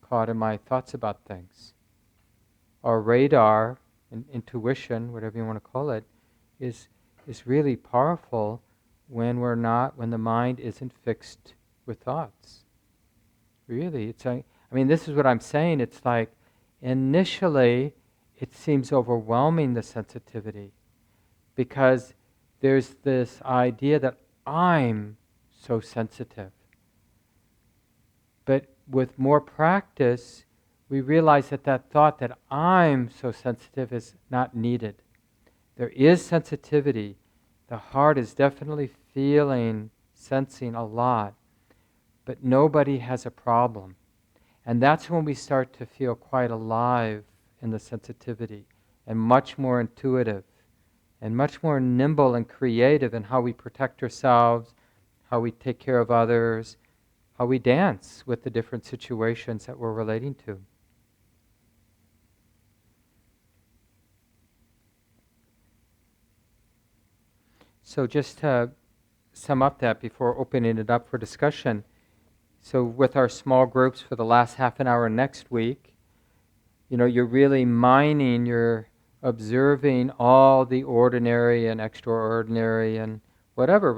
caught in my thoughts about things. Our radar and intuition, whatever you want to call it, is really powerful when the mind isn't fixed with thoughts. Really, this is what I'm saying. It's like initially it seems overwhelming, the sensitivity, because there's this idea that I'm so sensitive. But with more practice, we realize that that thought that I'm so sensitive is not needed. There is sensitivity. The heart is definitely feeling, sensing a lot, but nobody has a problem. And that's when we start to feel quite alive in the sensitivity, and much more intuitive, and much more nimble and creative in how we protect ourselves, how we take care of others, how we dance with the different situations that we're relating to. So just to sum up that before opening it up for discussion, so with our small groups for the last half an hour next week, you're really mining, you're observing all the ordinary and extraordinary and whatever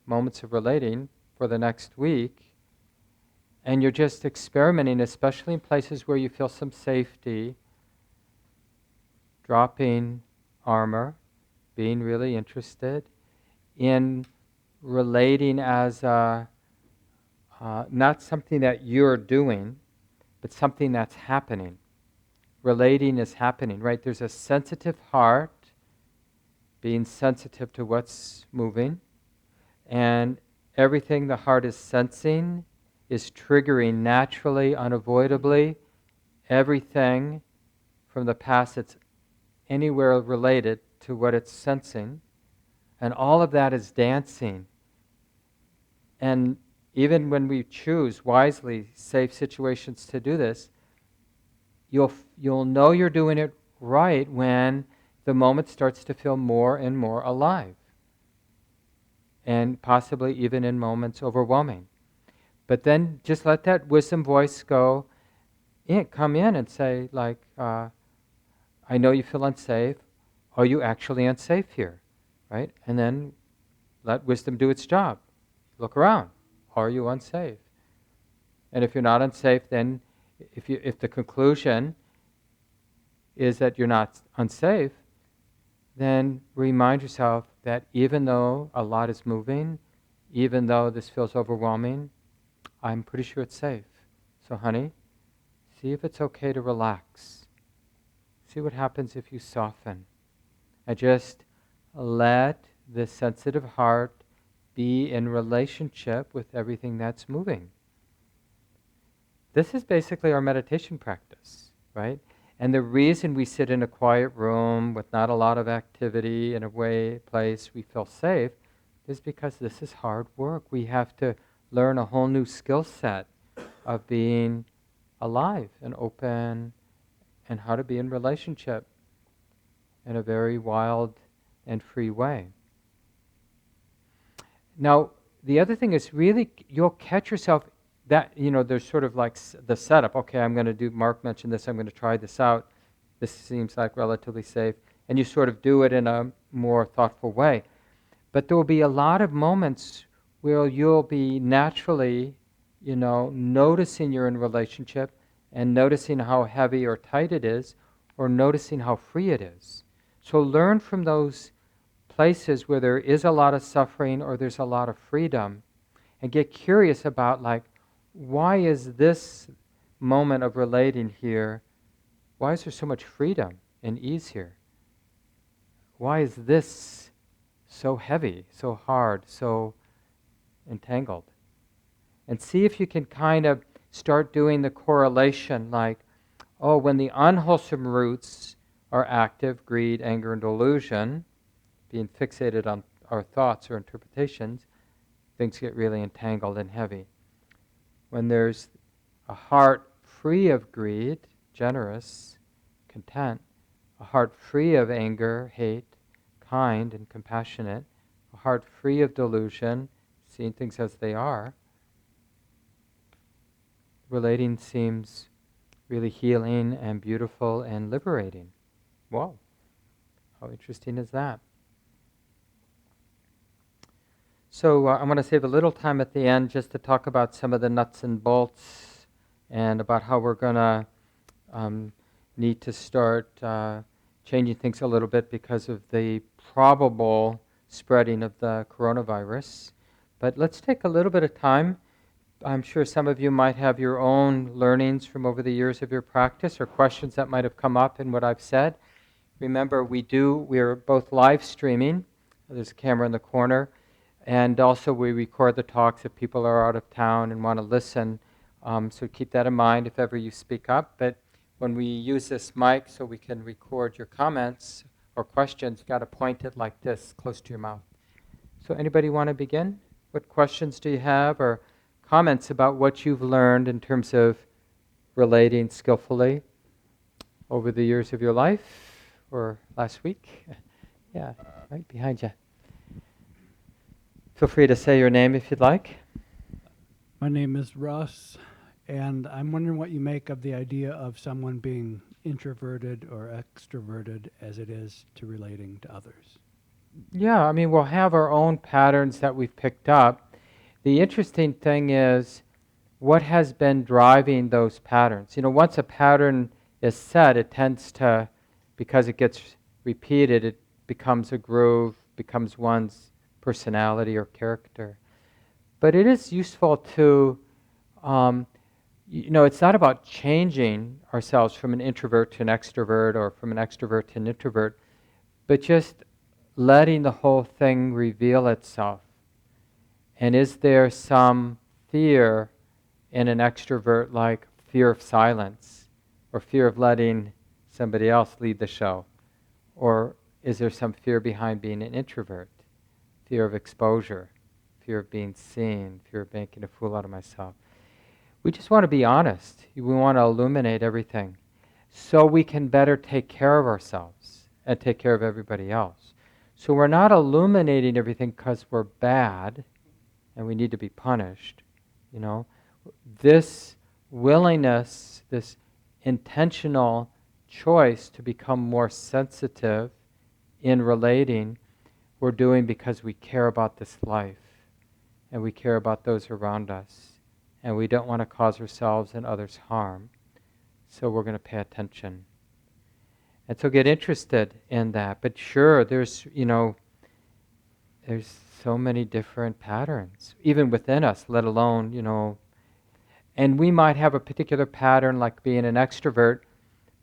moments of relating for the next week. And you're just experimenting, especially in places where you feel some safety, dropping armor, being really interested in relating as not something that you're doing, but something that's happening. Relating is happening, right? There's a sensitive heart, being sensitive to what's moving, and everything the heart is sensing is triggering naturally, unavoidably, everything from the past that's anywhere related to what it's sensing, and all of that is dancing. And even when we choose wisely safe situations to do this, you'll know you're doing it right when the moment starts to feel more and more alive, and possibly even in moments overwhelming. But then just let that wisdom voice come in and say, like, I know you feel unsafe. Are you actually unsafe here? Right? And then let wisdom do its job. Look around. Are you unsafe? And if you're not unsafe, then if the conclusion is that you're not unsafe, then remind yourself that even though a lot is moving, even though this feels overwhelming, I'm pretty sure it's safe. So honey, see if it's okay to relax. See what happens if you soften. And just let the sensitive heart be in relationship with everything that's moving. This is basically our meditation practice, right? And the reason we sit in a quiet room with not a lot of activity, in a place we feel safe, is because this is hard work. We have to learn a whole new skill set of being alive and open, and how to be in relationship in a very wild and free way. Now, the other thing is really, you'll catch yourself that, there's sort of like the setup. Okay, I'm going to do, Mark mentioned this, I'm going to try this out. This seems like relatively safe. And you sort of do it in a more thoughtful way. But there will be a lot of moments where you'll be naturally, noticing you're in relationship and noticing how heavy or tight it is, or noticing how free it is. So learn from those places where there is a lot of suffering or there's a lot of freedom, and get curious about, like, why is this moment of relating here, why is there so much freedom and ease here? Why is this so heavy, so hard, so entangled? And see if you can kind of start doing the correlation, like, oh, when the unwholesome roots are active, greed, anger, and delusion, being fixated on our thoughts or interpretations, things get really entangled and heavy. When there's a heart free of greed, generous, content, a heart free of anger, hate, kind, and compassionate, a heart free of delusion, seeing things as they are, relating seems really healing and beautiful and liberating. Wow, how interesting is that? So I'm going to save a little time at the end just to talk about some of the nuts and bolts and about how we're going to need to start changing things a little bit because of the probable spreading of the coronavirus. But let's take a little bit of time. I'm sure some of you might have your own learnings from over the years of your practice or questions that might have come up in what I've said. Remember, we're both live streaming. There's a camera in the corner. And also we record the talks if people are out of town and want to listen. So keep that in mind if ever you speak up. But when we use this mic so we can record your comments or questions, you've got to point it like this, close to your mouth. So anybody want to begin? What questions do you have or comments about what you've learned in terms of relating skillfully over the years of your life or last week? Yeah, right behind you. Feel free to say your name if you'd like. My name is Russ, and I'm wondering what you make of the idea of someone being introverted or extroverted as it is to relating to others. Yeah, I mean, we'll have our own patterns that we've picked up. The interesting thing is what has been driving those patterns. Once a pattern is set, it tends to, because it gets repeated, it becomes a groove, becomes one's personality or character. But it is useful to, it's not about changing ourselves from an introvert to an extrovert or from an extrovert to an introvert, but just letting the whole thing reveal itself. And is there some fear in an extrovert, like fear of silence or fear of letting somebody else lead the show? Or is there some fear behind being an introvert? Fear of exposure, fear of being seen, fear of making a fool out of myself. We just want to be honest. We want to illuminate everything so we can better take care of ourselves and take care of everybody else. So we're not illuminating everything because we're bad and we need to be punished. This willingness, this intentional choice to become more sensitive in relating, we're doing because we care about this life and we care about those around us and we don't want to cause ourselves and others harm. So we're going to pay attention. And so get interested in that. But sure, there's so many different patterns, even within us, let alone, and we might have a particular pattern like being an extrovert,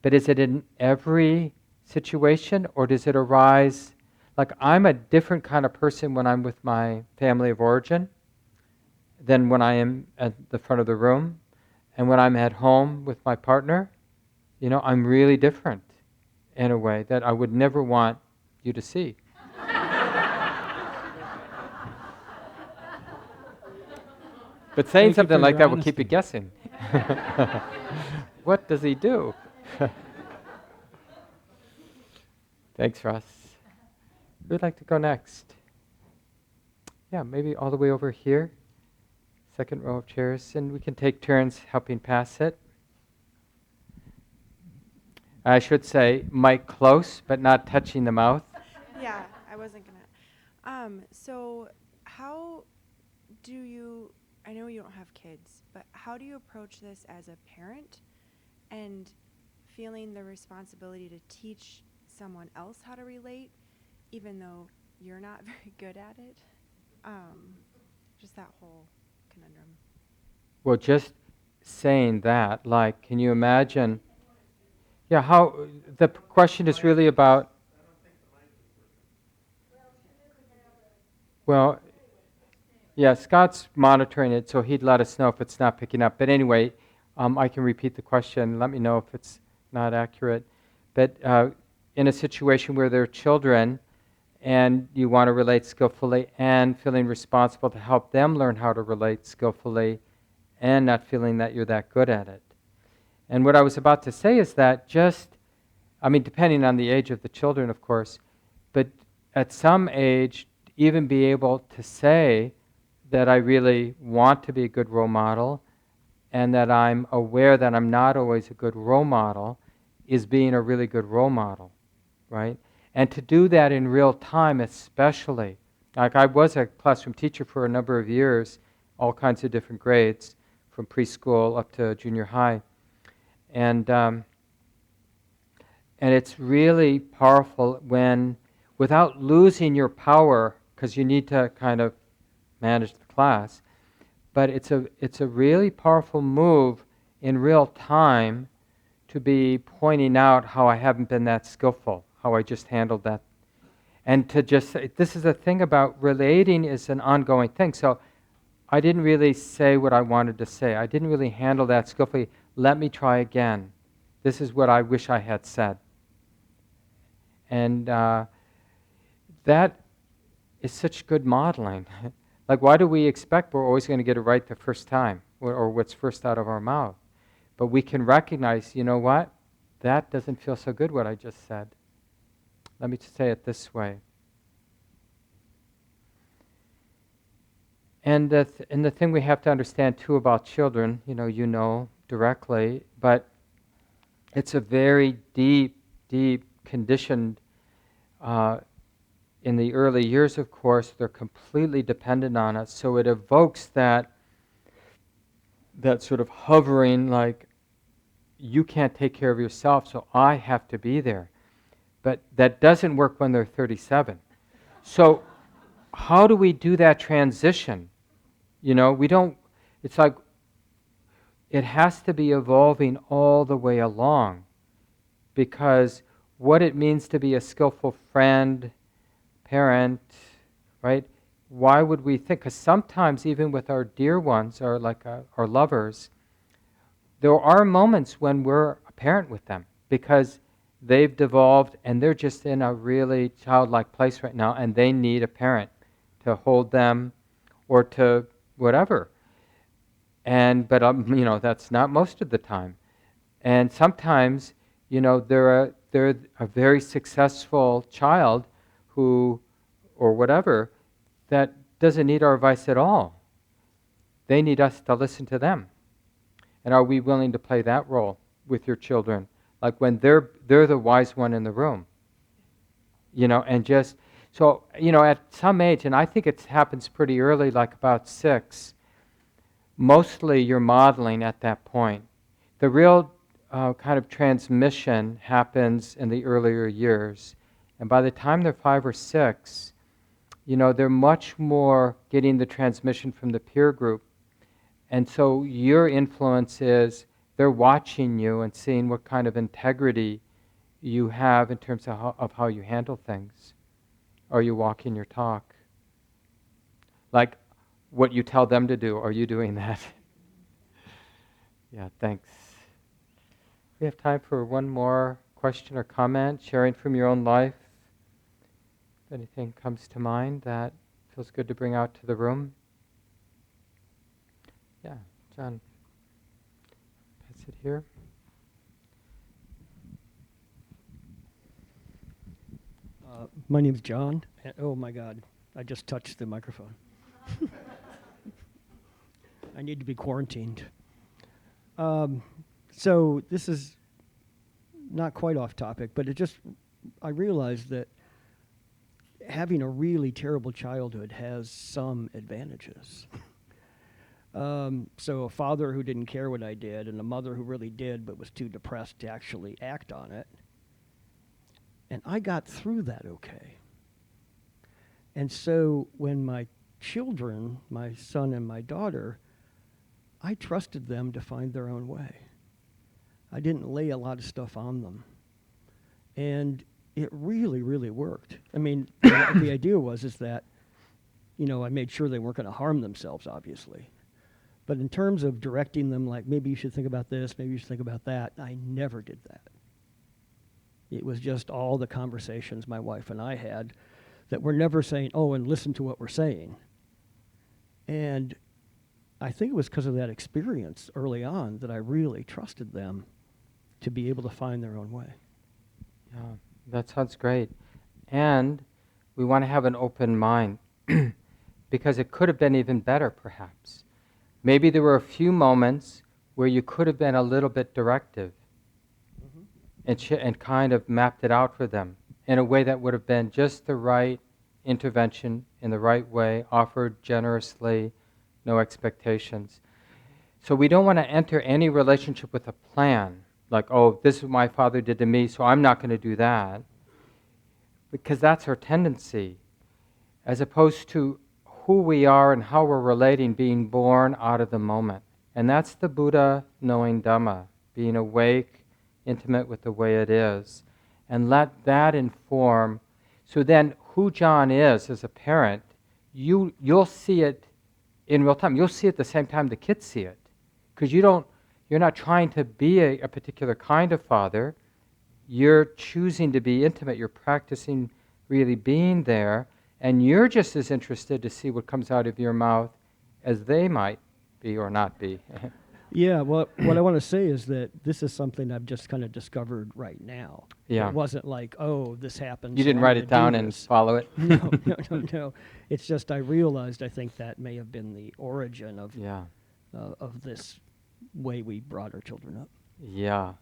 but is it in every situation or does it arise? Like I'm a different kind of person when I'm with my family of origin than when I am at the front of the room. And when I'm at home with my partner, I'm really different in a way that I would never want you to see. But saying something like that will keep you guessing. What does he do? Thanks, Russ. Who'd like to go next? Yeah, maybe all the way over here. Second row of chairs, and we can take turns helping pass it. I should say, mic close, but not touching the mouth. Yeah, I wasn't gonna. So how do you, I know you don't have kids, but how do you approach this as a parent and feeling the responsibility to teach someone else how to relate, even though you're not very good at it? Just that whole conundrum. Well, just saying that, like, can you imagine? Yeah, how the question is really about. Well, yeah, Scott's monitoring it, so he'd let us know if it's not picking up. But anyway, I can repeat the question. Let me know if it's not accurate. But in a situation where there are children and you want to relate skillfully and feeling responsible to help them learn how to relate skillfully and not feeling that you're that good at it. And what I was about to say is that depending on the age of the children, of course, but at some age, even be able to say that I really want to be a good role model and that I'm aware that I'm not always a good role model is being a really good role model, right? And to do that in real time especially. Like I was a classroom teacher for a number of years, all kinds of different grades, from preschool up to junior high. And it's really powerful when, without losing your power, because you need to kind of manage the class, but it's a really powerful move in real time to be pointing out how I haven't been that skillful, how I just handled that. And to just say, this is the thing about relating is an ongoing thing. So I didn't really say what I wanted to say. I didn't really handle that skillfully. Let me try again. This is what I wish I had said. And that is such good modeling. Like, why do we expect we're always going to get it right the first time, or what's first out of our mouth? But we can recognize, you know what? That doesn't feel so good, what I just said. Let me say it this way. And the thing we have to understand, too, about children, you know directly, but it's a very deep, deep conditioned, in the early years, of course, they're completely dependent on us. So it evokes that sort of hovering, like, you can't take care of yourself, so I have to be there. But that doesn't work when they're 37. So how do we do that transition? We don't, it's like, it has to be evolving all the way along, because what it means to be a skillful friend, parent, right? Why would we think? Because sometimes even with our dear ones, or like our lovers, there are moments when we're a parent with them because they've devolved and they're just in a really childlike place right now, and they need a parent to hold them or to whatever. But that's not most of the time. And sometimes, they're a very successful child who, or whatever, that doesn't need our advice at all. They need us to listen to them. And are we willing to play that role with your children? Like when they're the wise one in the room. And just, so, at some age, and I think it happens pretty early, like about 6, mostly you're modeling at that point. The real kind of transmission happens in the earlier years. And by the time they're 5 or 6, they're much more getting the transmission from the peer group. And so your influence is they're watching you and seeing what kind of integrity you have in terms of how you handle things. Are you walking your talk? Like what you tell them to do, are you doing that? Yeah, thanks. We have time for one more question or comment, sharing from your own life. If anything comes to mind that feels good to bring out to the room. Yeah, John. Pass it here. My name's John. Oh my God, I just touched the microphone. I need to be quarantined. So this is not quite off topic, but I realized that having a really terrible childhood has some advantages. So a father who didn't care what I did, and a mother who really did but was too depressed to actually act on it. And I got through that okay. And so when my children, my son and my daughter, I trusted them to find their own way. I didn't lay a lot of stuff on them. And it really, really worked. I mean, the idea is that, I made sure they weren't going to harm themselves, obviously. But in terms of directing them, like, maybe you should think about this, maybe you should think about that, I never did that. It was just all the conversations my wife and I had that were never saying, oh, and listen to what we're saying. And I think it was because of that experience early on that I really trusted them to be able to find their own way. Yeah, that sounds great. And we want to have an open mind because it could have been even better, perhaps. Maybe there were a few moments where you could have been a little bit directive and kind of mapped it out for them in a way that would have been just the right intervention in the right way, offered generously, no expectations. So we don't want to enter any relationship with a plan, like, oh, this is what my father did to me, so I'm not going to do that, because that's our tendency, as opposed to who we are and how we're relating, being born out of the moment. And that's the Buddha knowing Dhamma, being awake, intimate with the way it is, and let that inform. So then who John is as a parent, you'll see it in real time. You'll see it the same time the kids see it. Because you're not trying to be a particular kind of father. You're choosing to be intimate. You're practicing really being there. And you're just as interested to see what comes out of your mouth as they might be or not be. Yeah, well, what I want to say is that this is something I've just kind of discovered right now. Yeah. It wasn't like, oh, this happened. You so didn't I'm write gonna it down do and this. follow it? No. It's just I realized I think that may have been the origin of of this way we brought our children up. Yeah,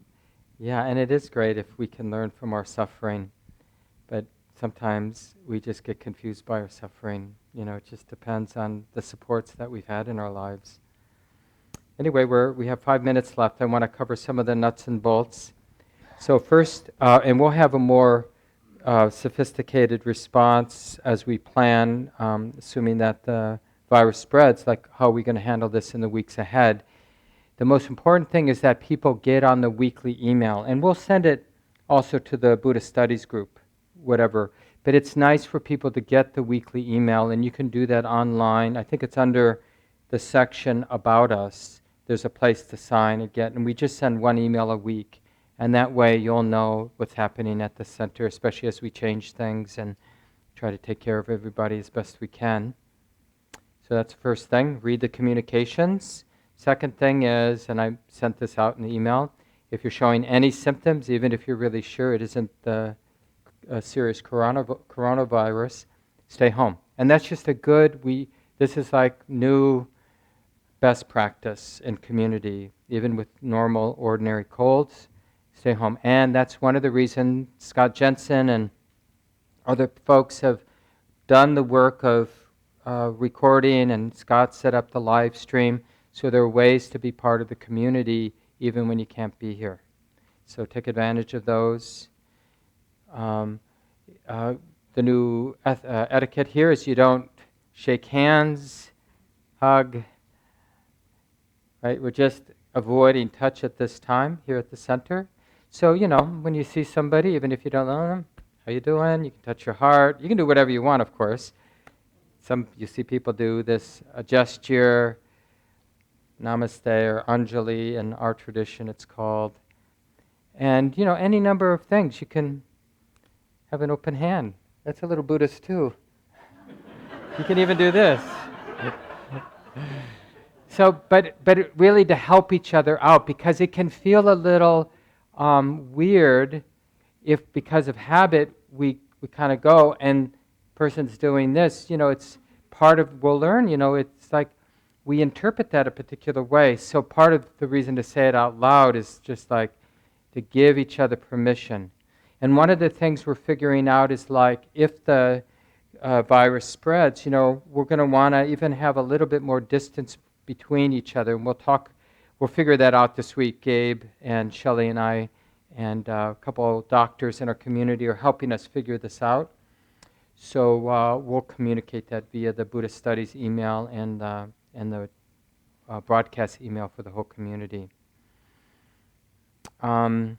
and it is great if we can learn from our suffering, but sometimes we just get confused by our suffering. It just depends on the supports that we've had in our lives. Anyway, we have 5 minutes left. I want to cover some of the nuts and bolts. So first, and we'll have a more sophisticated response as we plan, assuming that the virus spreads, like how are we going to handle this in the weeks ahead. The most important thing is that people get on the weekly email, and we'll send it also to the Buddhist Studies group, whatever. But it's nice for people to get the weekly email, and you can do that online. I think it's under the section About Us. There's a place to sign and get, and we just send one email a week. And that way you'll know what's happening at the center, especially as we change things and try to take care of everybody as best we can. So that's the first thing, read the communications. Second thing is, and I sent this out in the email, if you're showing any symptoms, even if you're really sure it isn't the serious coronavirus, stay home. And that's just this is like new best practice in community, even with normal, ordinary colds, stay home. And that's one of the reasons Scott Jensen and other folks have done the work of recording, and Scott set up the live stream. So there are ways to be part of the community even when you can't be here. So take advantage of those. The new etiquette here is you don't shake hands, hug, right? We're just avoiding touch at this time here at the center. So, when you see somebody, even if you don't know them, how you doing? You can touch your heart. You can do whatever you want, of course. You see people do this gesture, namaste or anjali, in our tradition it's called. And, any number of things. You can have an open hand. That's a little Buddhist too. You can even do this. So, but really to help each other out, because it can feel a little weird if, because of habit, we kind of go and person's doing this. It's part of, we'll learn, it's like we interpret that a particular way. So part of the reason to say it out loud is just like to give each other permission. And one of the things we're figuring out is like if the virus spreads, we're going to want to even have a little bit more distance between each other. And we'll figure that out this week. Gabe and Shelley and I and a couple doctors in our community are helping us figure this out. So we'll communicate that via the Buddhist Studies email and the broadcast email for the whole community. Some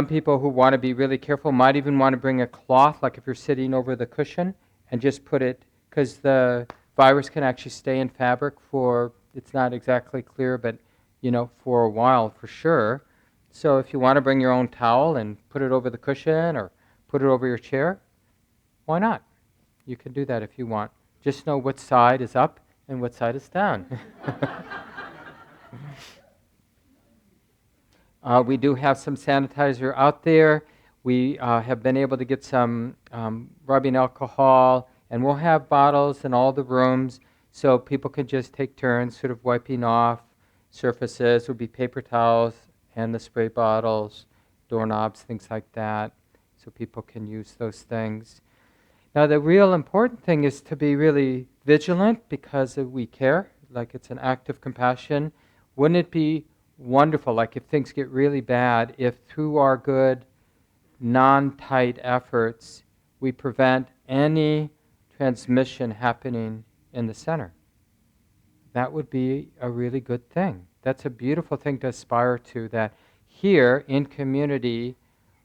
people who want to be really careful might even want to bring a cloth, like if you're sitting over the cushion, and just put it, because the virus can actually stay in fabric for, it's not exactly clear, but for a while for sure. So if you want to bring your own towel and put it over the cushion or put it over your chair, why not? You can do that if you want. Just know what side is up and what side is down. We do have some sanitizer out there. We have been able to get some rubbing alcohol, and we'll have bottles in all the rooms so people can just take turns sort of wiping off surfaces. There'll be paper towels and the spray bottles, doorknobs, things like that, so people can use those things. Now the real important thing is to be really vigilant because we care, like it's an act of compassion. wouldn't it be wonderful, like if things get really bad, if through our good, non-tight efforts, we prevent any transmission happening in the center? That would be a really good thing. That's a beautiful thing to aspire to, that here in community,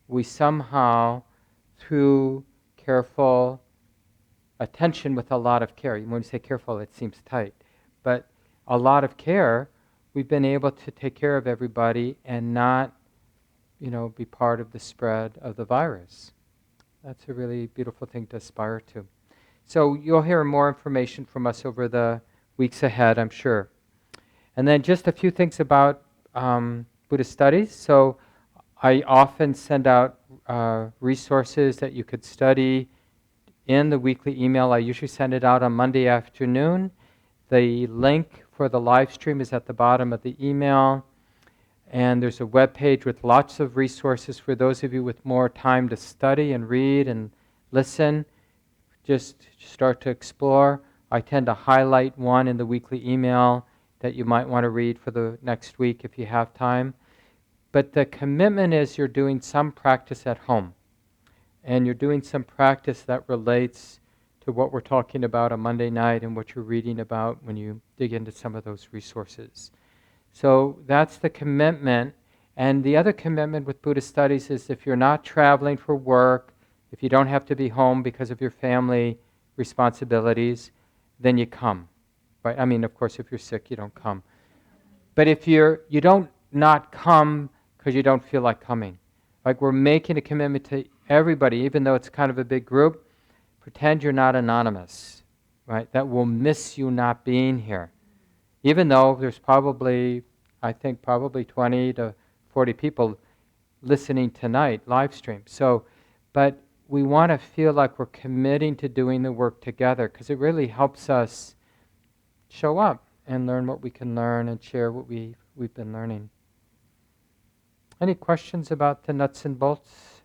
we somehow, through careful attention with a lot of care, when you say careful, it seems tight, but a lot of care, we've been able to take care of everybody and not, be part of the spread of the virus. That's a really beautiful thing to aspire to. So you'll hear more information from us over the weeks ahead, I'm sure. And then just a few things about Buddhist Studies. So I often send out resources that you could study in the weekly email. I usually send it out on Monday afternoon. The link for the live stream is at the bottom of the email. And there's a web page with lots of resources for those of you with more time to study and read and listen. Just start to explore. I tend to highlight one in the weekly email that you might want to read for the next week if you have time. But the commitment is you're doing some practice at home. And you're doing some practice that relates to what we're talking about on Monday night and what you're reading about when you dig into some of those resources. So that's the commitment. And the other commitment with Buddhist Studies is if you're not traveling for work, if you don't have to be home because of your family responsibilities, then you come. Right? I mean, of course, if you're sick, you don't come. But if you don't not come because you don't feel like coming. Like we're making a commitment to everybody, even though it's kind of a big group, pretend you're not anonymous, right? That will miss you not being here. Even though there's probably 20 to 40 people listening tonight, live stream. So, but we want to feel like we're committing to doing the work together because it really helps us show up and learn what we can learn and share what we've been learning. Any questions about the nuts and bolts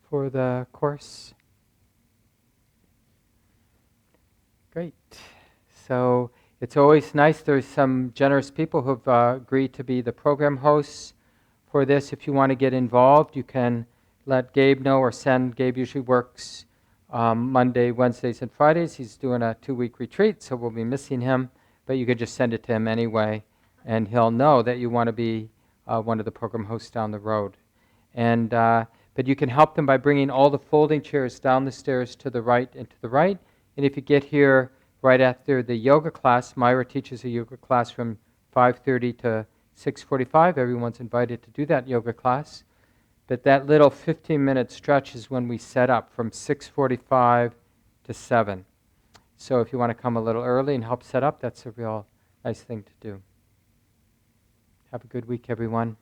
for the course? Great. So it's always nice. There's some generous people who've agreed to be the program hosts for this. If you want to get involved, you can let Gabe know or send. Gabe usually works Monday, Wednesdays, and Fridays. He's doing a 2-week retreat, so we'll be missing him. But you could just send it to him anyway, and he'll know that you want to be one of the program hosts down the road. And but you can help them by bringing all the folding chairs down the stairs to the right and to the right. And if you get here right after the yoga class, Myra teaches a yoga class from 5:30 to 6:45. Everyone's invited to do that yoga class. But that little 15-minute stretch is when we set up from 6:45 to 7. So if you want to come a little early and help set up, that's a real nice thing to do. Have a good week, everyone.